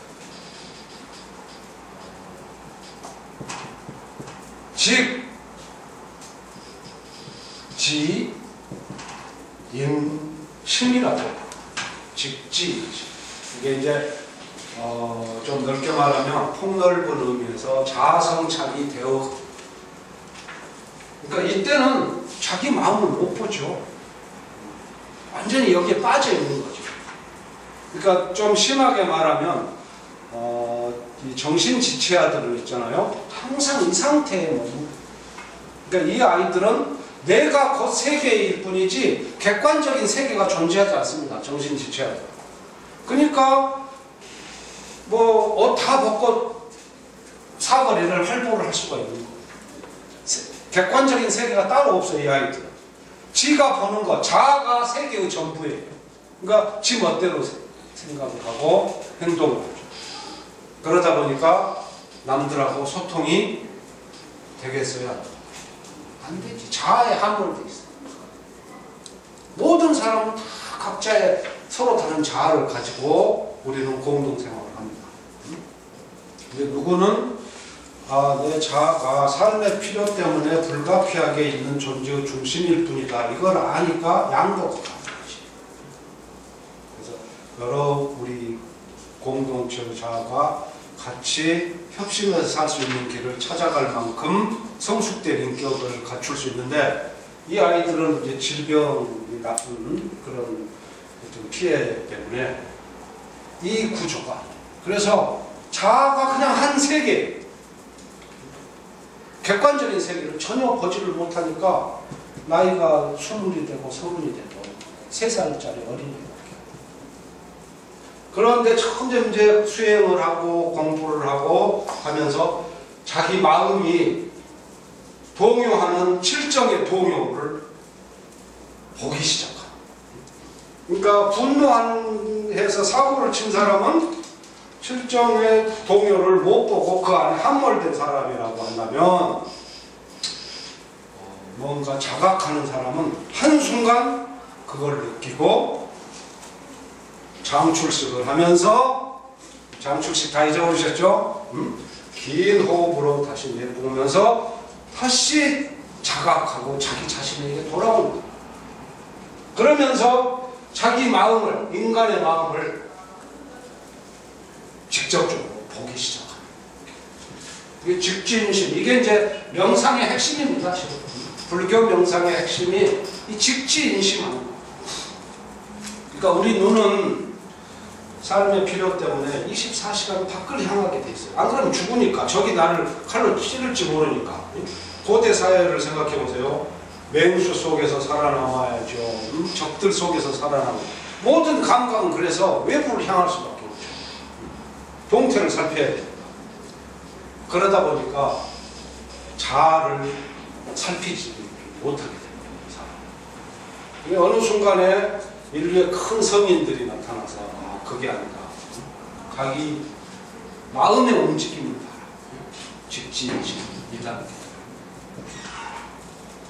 직, 지, 임, 심이라고 해요. 직지. 이게 이제 좀 넓게 말하면 폭넓은 의미에서 자아성찰이 되어. 그러니까 이때는 자기 마음을 못 보죠. 완전히 여기에 빠져 있는 거죠. 그러니까 좀 심하게 말하면 이 정신지체아들은 있잖아요. 항상 이 상태에 머무는. 그러니까 이 아이들은 내가 그 세계일 뿐이지 객관적인 세계가 존재하지 않습니다. 정신지체아들. 그러니까 뭐 옷 다 벗고 사거리를 활보를 할 수가 있는 거예요. 객관적인 세계가 따로 없어요. 이 아이들은. 지가 보는 것, 자아가 세계의 전부예요. 그러니까 지 멋대로 생각을 하고 행동을 하죠. 그러다 보니까 남들하고 소통이 되겠어요? 안 되지. 자아에 함몰돼 있어요. 모든 사람은 다 각자의 서로 다른 자아를 가지고 우리는 공동생활을 합니다. 근데 누구는 내 자아가 삶의 필요 때문에 불가피하게 있는 존재의 중심일 뿐이다. 이걸 아니까 양보가 가는 거지. 그래서 여러 우리 공동체의 자아가 같이 협심해서 살 수 있는 길을 찾아갈 만큼 성숙된 인격을 갖출 수 있는데, 이 아이들은 이제 질병이 나쁜 그런 어떤 피해 때문에 이 구조가, 그래서 자아가 그냥 한 세계, 객관적인 세계를 전혀 보지를 못하니까 나이가 20이 되고 30이 돼도 3살짜리 어린이가. 그런데 점점 이제 수행을 하고 공부를 하고 하면서 자기 마음이 동요하는 칠정의 동요를 보기 시작합니다. 그러니까 분노해서 사고를 친 사람은 칠정의 동요를 못 보고 그 안에 함몰된 사람이라고 한다면, 뭔가 자각하는 사람은 한순간 그걸 느끼고 장출식을 하면서, 장출식 다 잊어버리셨죠? 긴 호흡으로 다시 내뿜으면서 다시 자각하고 자기 자신에게 돌아옵니다. 그러면서 자기 마음을, 인간의 마음을 직접적으로 보기 시작합니다. 이게 직지인심, 이게 이제 명상의 핵심입니다. 불교 명상의 핵심이 이 직지인심하는 거예요. 그러니까 우리 눈은 삶의 필요 때문에 24시간 밖을 향하게 돼 있어요. 안 그러면 죽으니까. 적이 나를 칼로 찌를지 모르니까. 고대 사회를 생각해 보세요. 맹수 속에서 살아남아야죠. 적들 속에서 살아남아야죠. 모든 감각은 그래서 외부를 향할 수밖에 없죠. 동태를 살펴야 됩니다. 그러다 보니까 자아를 살피지 못하게 됩니다. 어느 순간에 인류의 큰 성인들이 나타나서 그게 아니다. 자기 마음의 움직임을 봐라. 직지인심이다.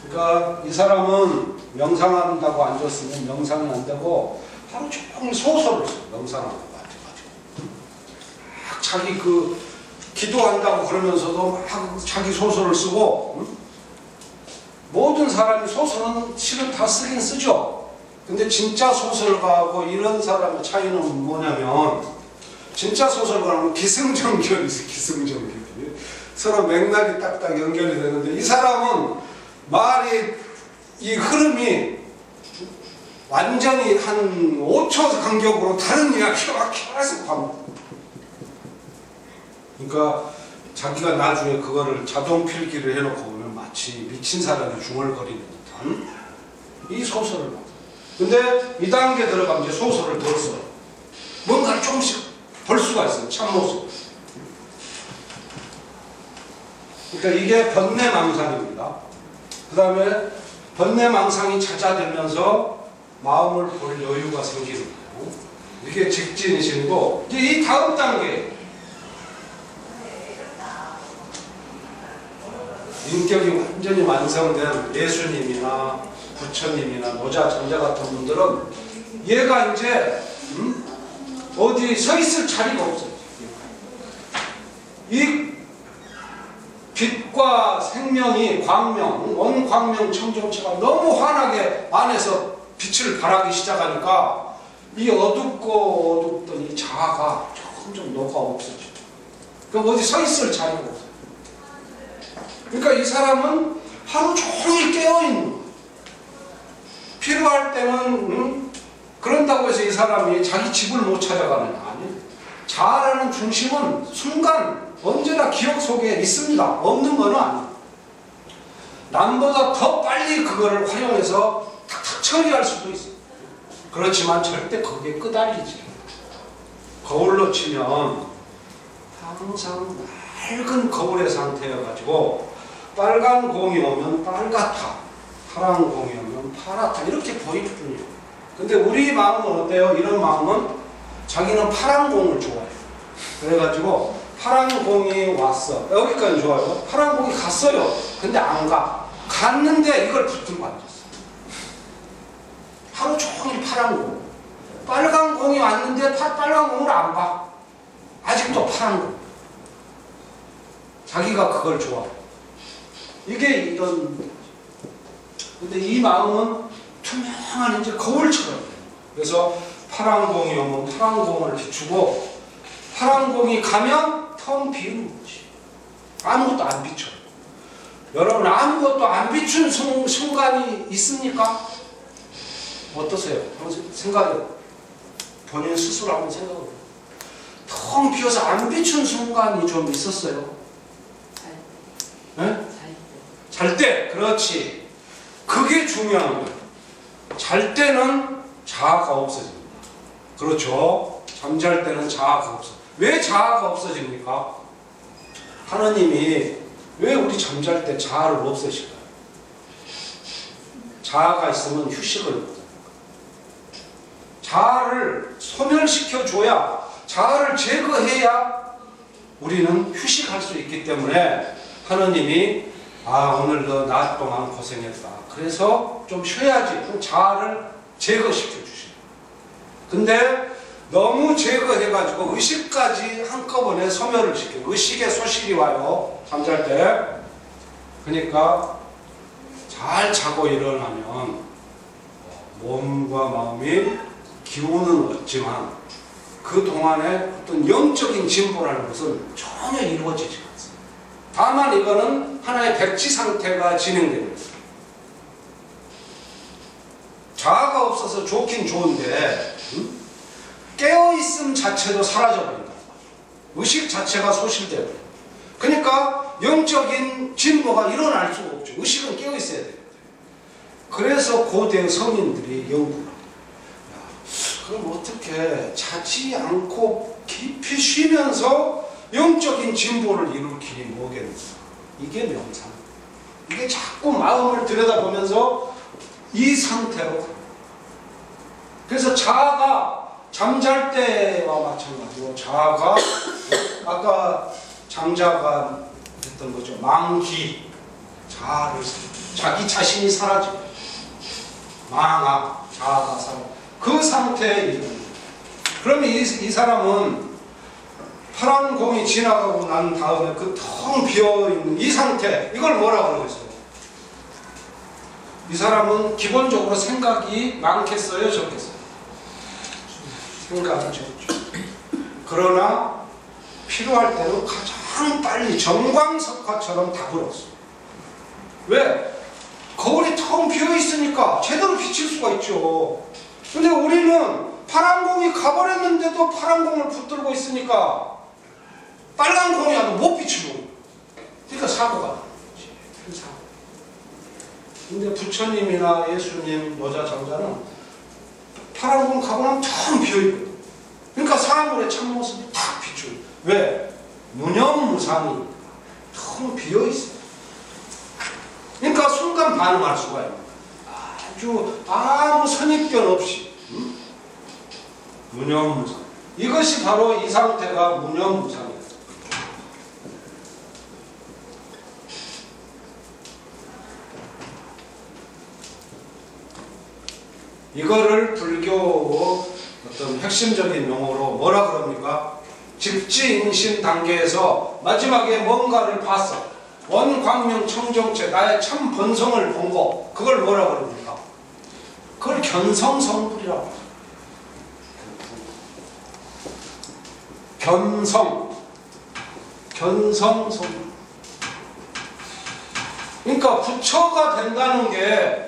그러니까 이 사람은 명상한다고 앉았으면 명상이 안 되고 하루 종일 소설을 써요. 명상한다고 앉아가지고. 자기 기도한다고 그러면서도 막 자기 소설을 쓰고, 모든 사람이 소설은 실은 다 쓰긴 쓰죠. 근데 진짜 소설가하고 이런 사람의 차이는 뭐냐면, 진짜 소설가는 기승전결이 있어요. 기승전결이. 서로 맥락이 딱딱 연결이 되는데, 이 사람은 말이, 이 흐름이 완전히 한 5초 간격으로 다른 이야기가 계속 합니다. 그러니까 자기가 나중에 그거를 자동 필기를 해놓고 보면 마치 미친 사람이 중얼거리는 듯한 이 소설을 봐요. 근데 이 단계 들어가면 이제 소설을 덜 써요. 뭔가를 조금씩 볼 수가 있어요. 참모습. 그러니까 이게 번뇌망상입니다. 그 다음에 번뇌망상이 잦아들면서 마음을 볼 여유가 생기는 거예요. 이게 직진이신고, 이제 이 다음 단계, 인격이 완전히 완성된 예수님이나 부처님이나 노자, 전자 같은 분들은 얘가 이제 어디 서 있을 자리가 없어요. 이 빛과 생명이 광명, 원광명 청정체가 너무 환하게 안에서 빛을 발하기 시작하니까 이 어둡고 어둡던 이 자아가 점점 녹아 없어지죠. 그럼 어디 서 있을 자리가 없어요. 그러니까 이 사람은 하루 종일 깨어있는 거예요. 필요할 때는 그런다고 해서 이 사람이 자기 집을 못 찾아가는 거 아니에요. 자아라는 중심은 순간 언제나 기억 속에 있습니다. 없는 건 아니에요. 남보다 더 빨리 그거를 활용해서 탁탁 처리할 수도 있어요. 그렇지만 절대 거기에 끄달리지. 거울로 치면 항상 맑은 거울의 상태여가지고 빨간 공이 오면 빨갛다, 파란 공이 오면 파랗다, 이렇게 보일 뿐이에요. 근데 우리 마음은 어때요? 이런 마음은 자기는 파란 공을 좋아해요. 그래가지고 파란 공이 왔어. 여기까지 좋아요. 파란 공이 갔어요. 근데 안 가. 갔는데 이걸 붙들고 앉았어. 하루 종일 파란 공. 빨간 공이 왔는데 빨간 공을 안 봐. 아직도 파란 공. 자기가 그걸 좋아해. 이게 이런. 근데 이 마음은 투명한 이제 거울처럼. 그래서 파란 공이 오면 파란 공을 비추고, 파란 공이 가면 텅 비는 거지. 아무것도 안 비춰. 여러분, 아무것도 안 비춘 순간이 있습니까? 어떠세요? 한번 생각해. 본인 스스로 한번 생각해. 텅 비어서 안 비춘 순간이 좀 있었어요? 네? 잘 때. 그렇지. 그게 중요한 거예요. 잘 때는 자아가 없어집니다. 그렇죠? 잠잘 때는 자아가 없어. 왜 자아가 없어집니까? 하나님이 왜 우리 잠잘 때 자아를 없애실까요? 자아가 있으면 휴식을 못합니다. 자아를 소멸시켜줘야, 자아를 제거해야 우리는 휴식할 수 있기 때문에 하나님이 오늘 너 낮 동안 고생했다. 그래서 좀 쉬어야지. 그럼 자아를 제거시켜 주시고. 근데 너무 제거해가지고 의식까지 한꺼번에 소멸을 시켜요. 의식에 소실이 와요. 잠잘 때. 그러니까 잘 자고 일어나면 몸과 마음이 기운은 없지만 그 동안에 어떤 영적인 진보라는 것은 전혀 이루어지지 않습니다. 다만 이거는 하나의 백지 상태가 진행됩니다. 자아가 없어서 좋긴 좋은데 깨어있음 자체도 사라져버린다. 의식 자체가 소실돼요. 그러니까 영적인 진보가 일어날 수가 없죠. 의식은 깨어있어야 돼요. 그래서 고대 성인들이 연구를 합니다. 그럼 어떻게 자지 않고 깊이 쉬면서 영적인 진보를 이룰 길이 뭐겠는가? 이게 명상. 이게 자꾸 마음을 들여다보면서 이 상태로 갑니다. 그래서 자아가 잠잘 때와 마찬가지로 자아가 아까 장자가 했던 거죠. 망기. 자아를, 자기 자신이 사라지고 망아, 자아가 사라지고 그 상태에 이르는. 그러면 이 사람은 파란 공이 지나가고 난 다음에 그 텅 비어있는 이 상태, 이걸 뭐라고 그러겠어요? 이 사람은 기본적으로 생각이 많겠어요? 적겠어요? 생각이 적죠. 그러나 필요할 때는 가장 빨리 정광석화처럼 답을 얻어. 왜? 거울이 텅 비어있으니까 제대로 비칠 수가 있죠. 근데 우리는 파란 공이 가버렸는데도 파란 공을 붙들고 있으니까 빨간 공이 와도 못 비추고. 그러니까 사고가 나는 거지. 사고. 근데 부처님이나 예수님, 노자, 장자는 파란 공 가고 나면 텅 비어있거든. 그러니까 사물의 참모습이 탁 비추고. 왜? 무념무상이니까 텅 비어있어요. 그러니까 순간 반응할 수가 있는 거예요. 아주 아무 선입견 없이. 무념무상. 이것이 바로 이 상태가 무념무상이에요. 이거를 불교 어떤 핵심적인 용어로 뭐라 그럽니까? 직지인신 단계에서 마지막에 뭔가를 봤어. 원광명 청정체, 나의 참 본성을 본 거. 그걸 뭐라 그럽니까? 그걸 견성성불이라고 해요. 견성성불. 그러니까 부처가 된다는 게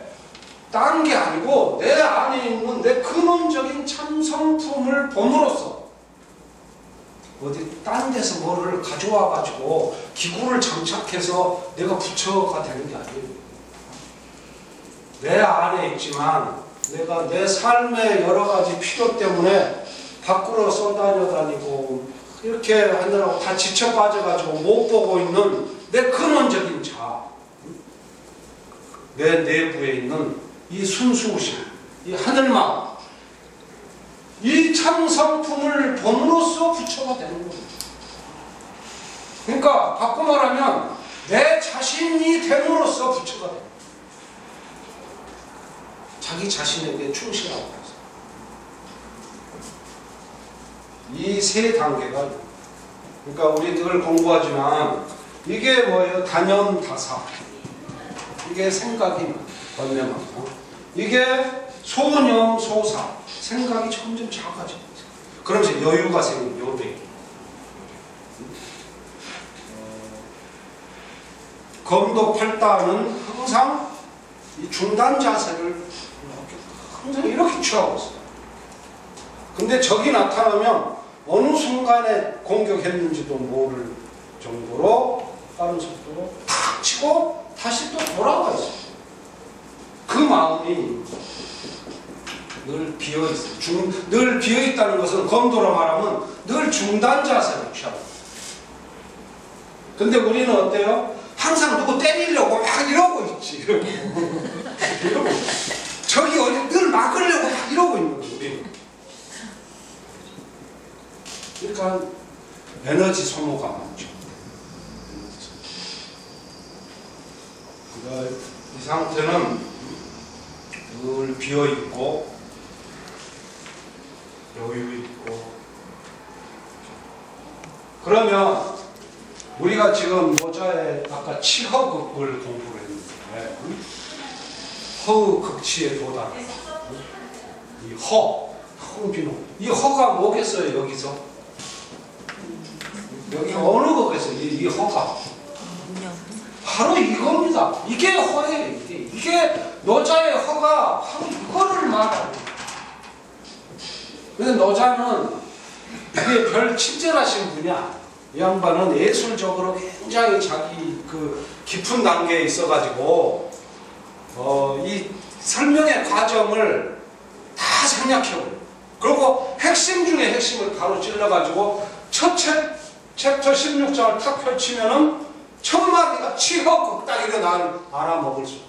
딴 게 아니고 내 안에 있는 내 근원적인 참성품을 봄으로써 어디 딴 데서 뭐를 가져와 가지고 기구를 장착해서 내가 부처가 되는 게 아니에요. 내 안에 있지만 내가 내 삶의 여러 가지 필요 때문에 밖으로 쏘다녀 다니고 이렇게 하느라고 다 지쳐 빠져 가지고 못 보고 있는 내 근원적인 자아, 내 내부에 있는 이 순수의식, 이 하늘마음, 이 참성품을 본으로서 부처가 되는 거예요. 그러니까 바꿔 말하면 내 자신이 됨으로써 부처가 돼요. 자기 자신에게 충실하고 해서. 이 세 단계가, 그러니까 우리 늘 공부하지만 이게 뭐예요? 단연다사. 이게 생각이 번뇌 많고, 이게 소념소사. 생각이 점점 작아지고, 그러면서 여유가 생기는 요배. 검도팔다는 항상 이 중단 자세를 항상 이렇게 취하고 있어요. 근데 적이 나타나면 어느 순간에 공격했는지도 모를 정도로 빠른 속도로 탁 치고 다시 또 돌아가 있어요. 그 마음이 늘 비어있어요. 늘 비어있다는 것은 검도로 말하면 늘 중단 자세를 취하고 있어요. 근데 우리는 어때요? 항상 누구 때리려고 막 이러고 있지. 이러고 저기 어디 늘 막으려고 막 이러고 있는 거예요. 우리는. 그러니까 에너지 소모가 많죠. 그러니까 이 상태는 늘 비어있고 여유 있고. 그러면 우리가 지금 모자에 아까 치허극을 공부를 했는데 허의 극치에 도달. 이 허비노. 이 허가 뭐겠어요? 여기서 여기 어느 거겠어요? 이 허가 바로 이겁니다. 이게 허예요. 이게 노자의 허가 바로 이거를 말하는. 근데 노자는 이게 별 친절하신 분이 아니에요. 이 양반은 예술적으로 굉장히 자기 그 깊은 단계에 있어가지고 이 설명의 과정을 다 생략해버려요. 그리고 핵심 중에 핵심을 바로 찔러가지고 첫 챕터 16장을 탁 펼치면은 첫 마디가 치허극 딱 일어나는 알아먹을 수.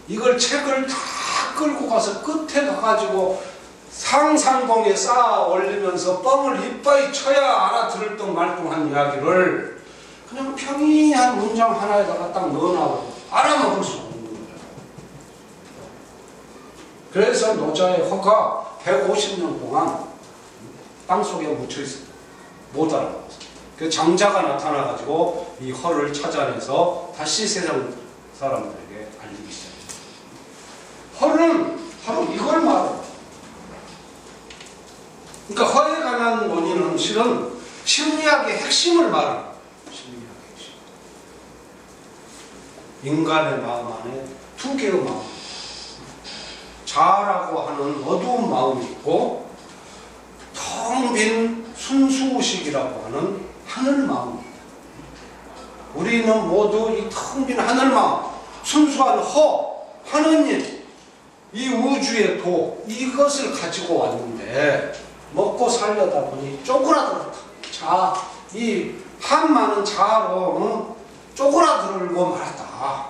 이걸 책을 다 끌고 가서 끝에 가가지고 상상공에 쌓아 올리면서 뻥을 이빠이 쳐야 알아들을 듯 말뚱한 이야기를 그냥 평이한 문장 하나에다가 딱 넣어놔도 알아먹을 수 없는 거예요. 그래서 노자의 허가 150년 동안 땅속에 묻혀있어요. 못 알아먹었어요. 그래서 장자가 나타나가지고 이 허를 찾아내서 다시 세상 사람들에게 알리기 시작해요. 허는 바로 이걸 말해요. 그러니까 허에 관한 원인은 실은 심리학의 핵심을 말합니다. 심리학의 핵심. 인간의 마음 안에 두 개의 마음. 자라고 하는 어두운 마음이 있고 텅 빈 순수의식이라고 하는 하늘 마음입니다. 우리는 모두 이 텅 빈 하늘 마음, 순수한 허, 하느님, 이 우주의 도, 이것을 가지고 왔는데 먹고 살려다 보니 쪼그라들었다. 자, 이 한 많은 자아로 쪼그라들고 말았다.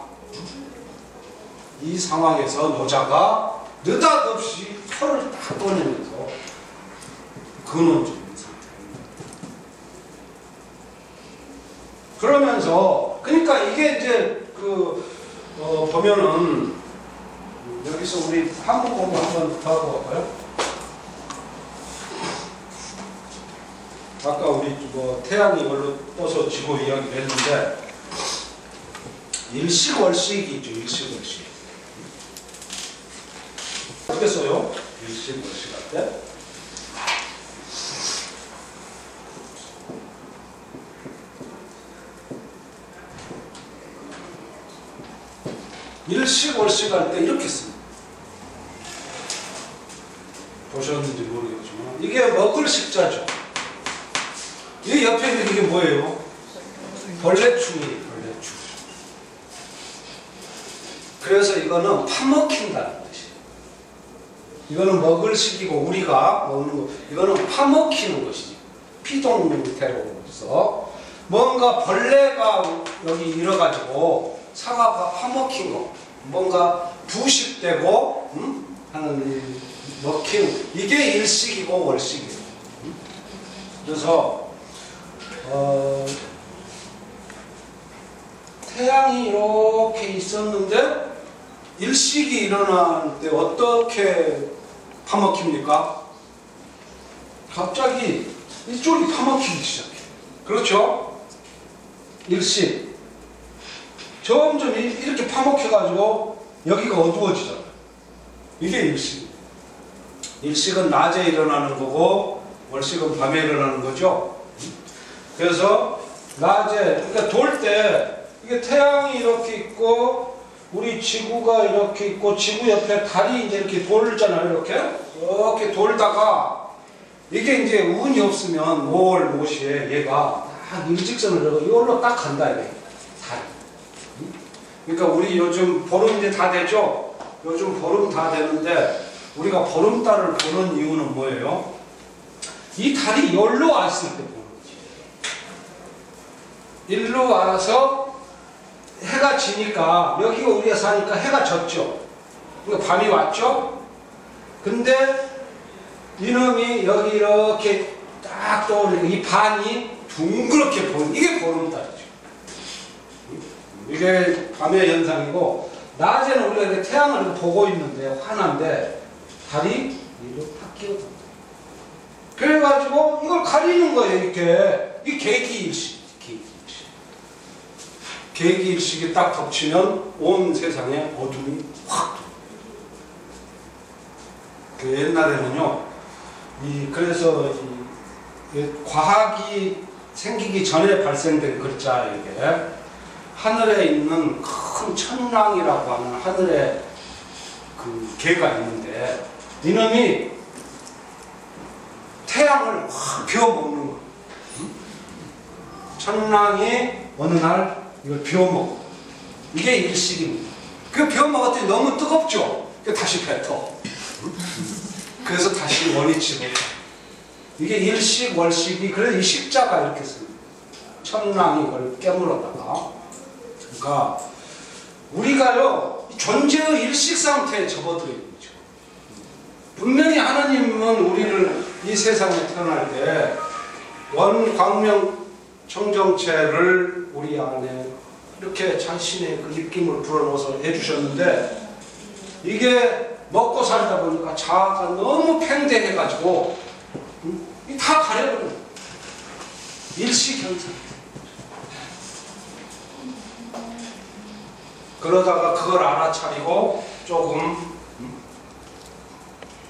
이 상황에서 노자가 느닷없이 혀를 딱 꺼내면서 근원적인 상태입니다. 그러면서 그러니까 이게 이제 보면은 여기서 우리 한국 공부 한번 더 하고 갈까요? 아까 우리 태양이 이걸로 떠서 지고 이야기를 했는데 일식월식이 있죠. 일식월식. 어떻게 써요? 일식월식 할 때? 일식월식 할 때 이렇게 씁니다. 보셨는지 모르겠지만 이게 먹을 식자죠. 이 옆에 있는 이게 뭐예요? 벌레충이에요. 벌레충. 그래서 이거는 파먹힌다는 뜻이에요. 이거는 먹을 식이고 우리가 먹는 거, 이거는 파먹히는 것이지. 피동 형태로서 뭔가 벌레가 여기 일어가지고 사과가 파먹힌 거, 뭔가 부식되고 하는 이 먹힌, 이게 일식이고 월식이에요. 그래서 태양이 이렇게 있었는데 일식이 일어날 때 어떻게 파먹힙니까? 갑자기 이쪽이 파먹히기 시작해. 그렇죠? 일식. 점점 이렇게 파먹혀가지고 여기가 어두워지잖아요. 이게 일식. 일식은 낮에 일어나는 거고 월식은 밤에 일어나는 거죠. 그래서 낮에, 그러니까 돌 때 이게 태양이 이렇게 있고 우리 지구가 이렇게 있고 지구 옆에 달이 이제 이렇게 돌잖아요. 이렇게 돌다가 이게 이제 운이 없으면 5월 모시에 얘가 딱 일직선을 이걸로 딱 간다 이게 달. 그러니까 우리 요즘 보름 이제 다 되죠. 요즘 보름 다 되는데 우리가 보름달을 보는 이유는 뭐예요? 이 달이 여기로 왔을 때 보는 거지. 일로 와서 해가 지니까 여기가 우리가 사니까 해가 졌죠. 그러니까 밤이 왔죠. 근데 이놈이 여기 이렇게 딱 떠오르고 이 반이 둥그렇게 보는, 이게 보름달이죠. 이게 밤의 현상이고, 낮에는 우리가 이렇게 태양을 보고 있는데 환한데 달이 위로 탁 끼어든다. 그래가지고 이걸 가리는 거예요. 이렇게. 이 계기일식. 계기일식이 딱 덮치면 온 세상에 어둠이 확. 그 옛날에는요, 그래서 과학이 생기기 전에 발생된 글자, 이게 하늘에 있는 큰 천랑이라고 하는 하늘에 그 개가 있는데 이놈이 태양을 확 비워먹는 거예요. 천랑이 어느 날 이걸 비워먹어. 이게 일식입니다. 그 비워먹었더니 너무 뜨겁죠? 다시 뱉어. 그래서 다시 원위치로. 이게 일식, 월식이, 그래서 이 식자가 이렇게 씁니다. 천랑이 이걸 깨물었다가. 그러니까 우리가요, 존재의 일식 상태에 접어들어 있는 거죠. 분명히 하나님은 우리를 이 세상에 태어날 때 원광명 청정체를 우리 안에 이렇게 자신의 그 입김을 불어넣어서 해주셨는데 이게 먹고 살다 보니까 자아가 너무 팽대해가지고 다 가려버려요. 일식현상. 그러다가 그걸 알아차리고 조금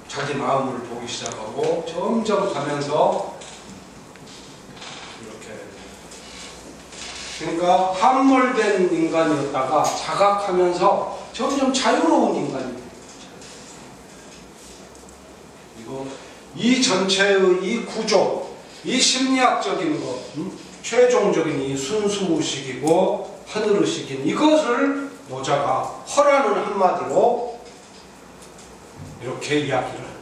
자기 마음을 보기 시작하고 점점 가면서 이렇게, 그러니까 함몰된 인간이었다가 자각하면서 점점 자유로운 인간이 됩니다. 이거 이 전체의 이 구조, 이 심리학적인 것, 최종적인 이 순수의식이고 하늘의식인 이것을 노자가 허라는 한마디로 이렇게 이야기를 합니다.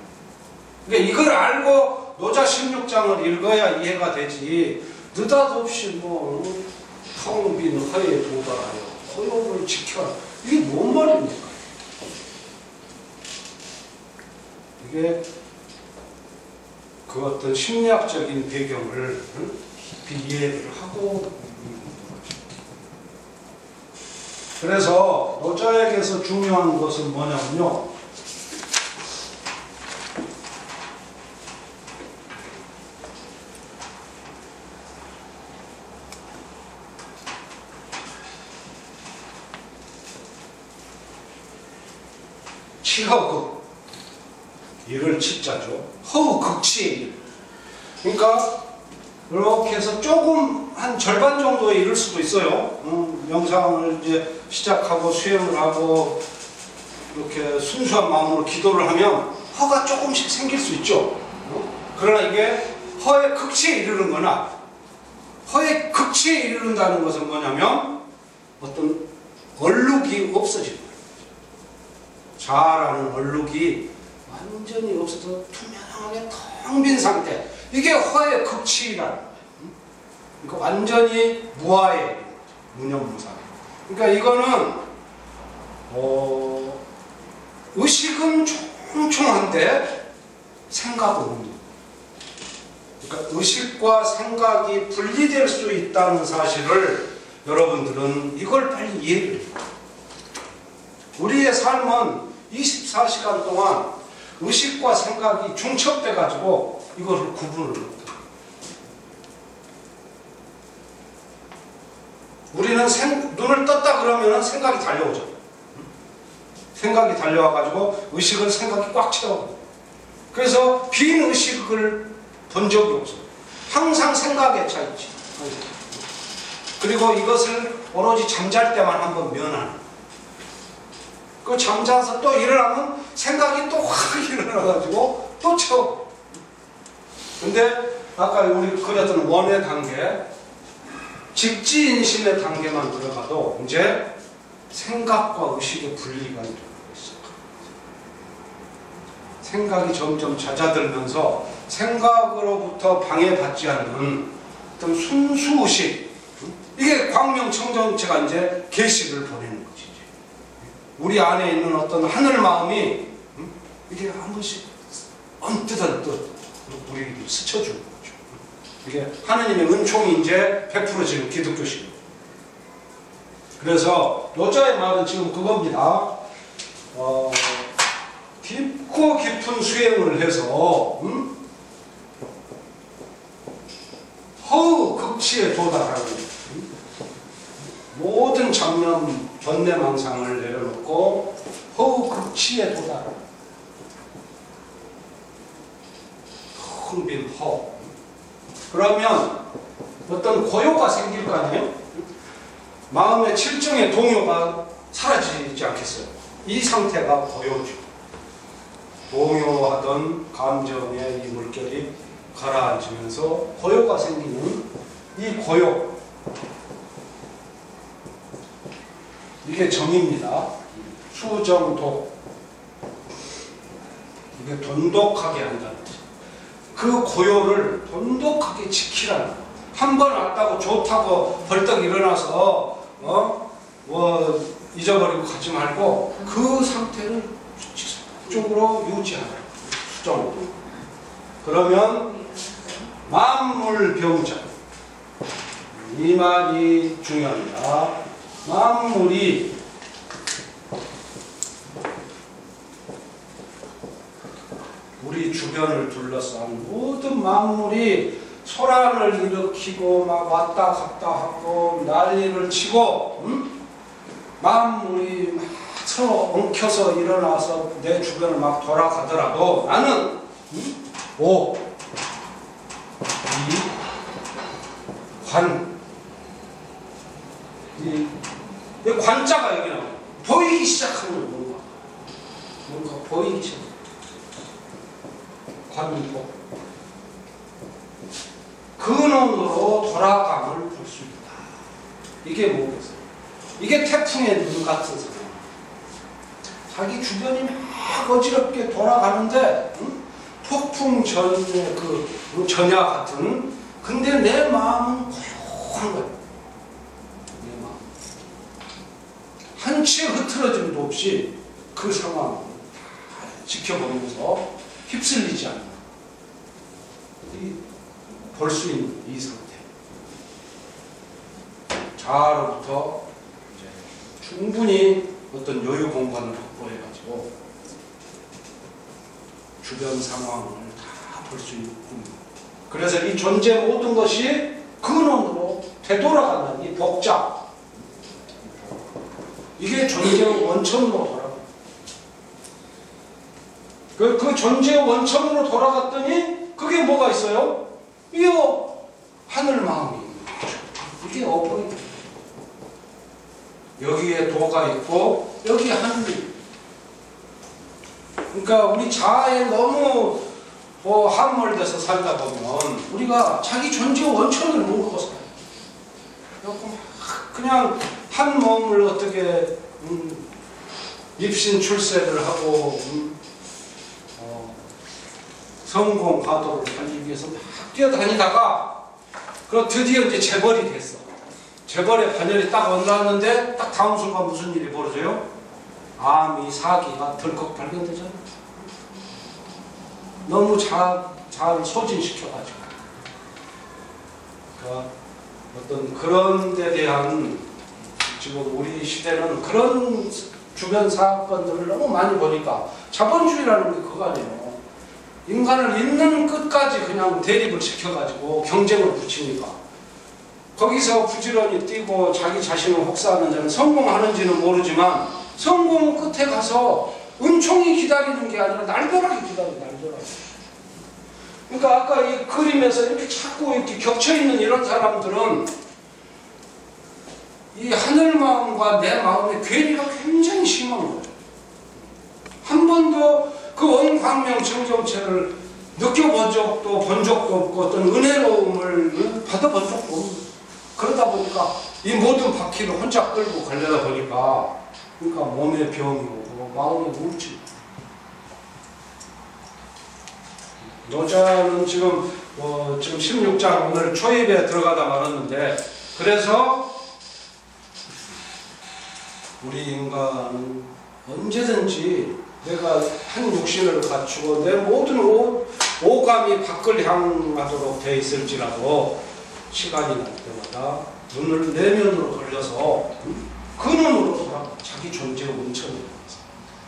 그러니까 이걸 알고 노자 16장을 읽어야 이해가 되지, 느닷없이 텅 빈 허에 도달하여 허용을 지켜라. 이게 뭔 말입니까? 이게 그 어떤 심리학적인 배경을 깊이 이해를 하고, 그래서 노자에게서 중요한 것은 뭐냐면요, 치허극, 이를 치자죠. 허극치의 일. 그러니까 이렇게 해서 조금 한 절반 정도에 이를 수도 있어요. 명상을 이제 시작하고 수행을 하고 이렇게 순수한 마음으로 기도를 하면 허가 조금씩 생길 수 있죠. 그러나 이게 허의 극치에 이르는 거나, 허의 극치에 이르는다는 것은 뭐냐면 어떤 얼룩이 없어지는 거예요. 자아라는 얼룩이 완전히 없어서 투명하게 텅 빈 상태, 이게 허의 극치라는 거예요. 그러니까 완전히 무아에 무념무상. 그러니까 이거는 의식은 총총한데 생각은 없는. 그러니까 의식과 생각이 분리될 수 있다는 사실을 여러분들은 이걸 빨리 이해를 해요. 우리의 삶은 24시간 동안 의식과 생각이 중첩돼 가지고 이걸 구분을 못해요. 우리는 눈을 떴다 그러면 생각이 달려오죠. 생각이 달려와 가지고 의식을 생각이 꽉 채워. 그래서 빈 의식을 본 적이 없어요. 항상 생각에 차 있지. 그리고 이것을 오로지 잠잘 때만 한번 면하는. 그 잠자서 또 일어나면 생각이 또 확 일어나가지고 또 채워. 근데 아까 우리 그렸던 원의 단계, 직지인심의 단계만 들어가도 이제 생각과 의식의 분리가 일어나고 있어요. 생각이 점점 잦아들면서 생각으로부터 방해받지 않는 어떤 순수의식, 이게 광명청정체가 이제 계시를 보내는 거지. 우리 안에 있는 어떤 하늘 마음이 이게 한 번씩 언뜻 우리에게 스쳐주는 거죠. 이게 하느님의 은총이 이제 100% 기독교식. 그래서 노자의 말은 지금 그겁니다. 깊고 깊은 수행을 해서 허우 극치에 도달하는 모든 잡념, 번뇌망상을 내려놓고 허우 극치에 도달하는 텅 빈 허. 그러면 어떤 고요가 생길 거 아니에요? 마음의 칠정의 동요가 사라지지 않겠어요? 이 상태가 고요죠. 동요하던 감정의 이 물결이 가라앉으면서 고요가 생기는 이 고요, 이게 정입니다. 수정독, 이게 돈독하게 한다는 거죠. 그 고요를 돈독하게 지키라는 거예요. 한 번 왔다고 좋다고 벌떡 일어나서 잊어버리고 가지 말고 그 상태를 지속적으로 유지하라. 수정독. 그러면 만물병자, 이 말이 중요합니다. 만물이 우리 주변을 둘러싼 모든 만물이 소란을 일으키고 막 왔다 갔다 하고 난리를 치고 만물이 막 서로 엉켜서 일어나서 내 주변을 막 돌아가더라도 나는 이 관자가 여기 나와요. 보이기 시작하면 뭔가 보이기 시작. 관도 근원으로 돌아감을 볼 수 있다. 이게 뭐겠어요? 이게 태풍의 눈 같은 상황. 자기 주변이 막 어지럽게 돌아가는데 폭풍 전의 그 전야 같은. 근데 내 마음은 고요한 거예요. 내 마음. 한치의 흐트러짐도 없이 그 상황을 지켜보면서 휩쓸리지 않는 볼 수 있는 이 상태. 자아로부터 이제 충분히 어떤 여유 공간을 확보해가지고 주변 상황을 다 볼 수 있는 겁니다. 그래서 이 존재 모든 것이 근원으로 되돌아가는 이 복잡, 이게 존재의 원천으로 돌아갑니다. 그 존재의 원천으로 돌아갔더니 그게 뭐가 있어요? 이게 하늘 마음이 있는 거죠. 이게 어버이. 여기에 도가 있고 여기에 하늘이. 그러니까 우리 자아에 너무 함몰돼서 살다 보면 우리가 자기 존재의 원천을 모르고 살아요. 그냥 한 몸을 어떻게 입신 출세를 하고 성공 가도를 달리기 위해서 막 뛰어다니다가 드디어 이제 재벌이 됐어. 재벌의 반열이 딱 올라왔는데 딱 다음 순간 무슨 일이 벌어져요? 암이 사기가 덜컥 발견되잖아요. 너무 잘 소진시켜가지고. 그러니까 어떤 그런 데 대한 지금 우리 시대는 그런 주변 사건들을 너무 많이 보니까 자본주의라는 게 그거 아니에요. 인간을 있는 끝까지 그냥 대립을 시켜가지고 경쟁을 붙이니까 거기서 부지런히 뛰고 자기 자신을 혹사하는 자는 성공하는지는 모르지만 성공 끝에 가서 은총이 기다리는 게 아니라 날벼락이 기다려요. 날벼락. 그러니까 아까 이 그림에서 이렇게 자꾸 이렇게 겹쳐있는 이런 사람들은 이 하늘 마음과 내 마음의 괴리가 굉장히 심한 거예요. 한 번도 그 원광명 정정체를 느껴본 적도 본 적도 없고 어떤 은혜로움을 받아본 적도 없고 그러다 보니까 이 모든 바퀴를 혼자 끌고 가려다 보니까 그러니까 몸에 병이 오고 마음에 우울증. 여자는 지금 16장 오늘 초입에 들어가다 말았는데 그래서 우리 인간은 언제든지 내가 한 육신을 갖추고 내 모든 오감이 밖을 향하도록 되어 있을지라도 시간이 날 때마다 눈을 내면으로 돌려서 그 눈으로 돌아가 자기 존재의 원천을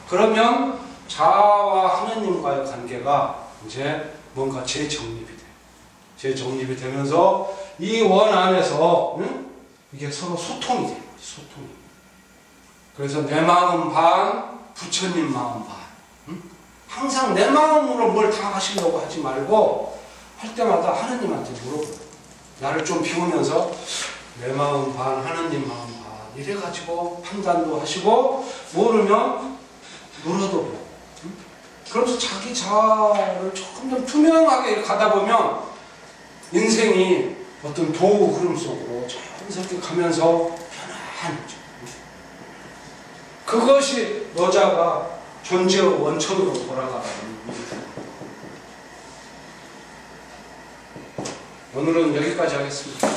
그러면 자아와 하느님과의 관계가 이제 뭔가 재정립이 돼요. 재정립이 되면서 이 원 안에서 이게 서로 소통이 돼요. 소통이. 그래서 내 마음 반, 부처님 마음 반. 항상 내 마음으로 뭘 다 하시려고 하지 말고 할 때마다 하느님한테 물어보고 나를 좀 비우면서 내 마음 반, 하느님 마음 반 이래가지고 판단도 하시고 모르면 물어도 그러면서 자기 자아를 조금 좀 투명하게 가다 보면 인생이 어떤 도우 흐름 속으로 자연스럽게 가면서 편안해져. 그것이 여자가 존재의 원천으로 돌아가는 오늘은 여기까지 하겠습니다.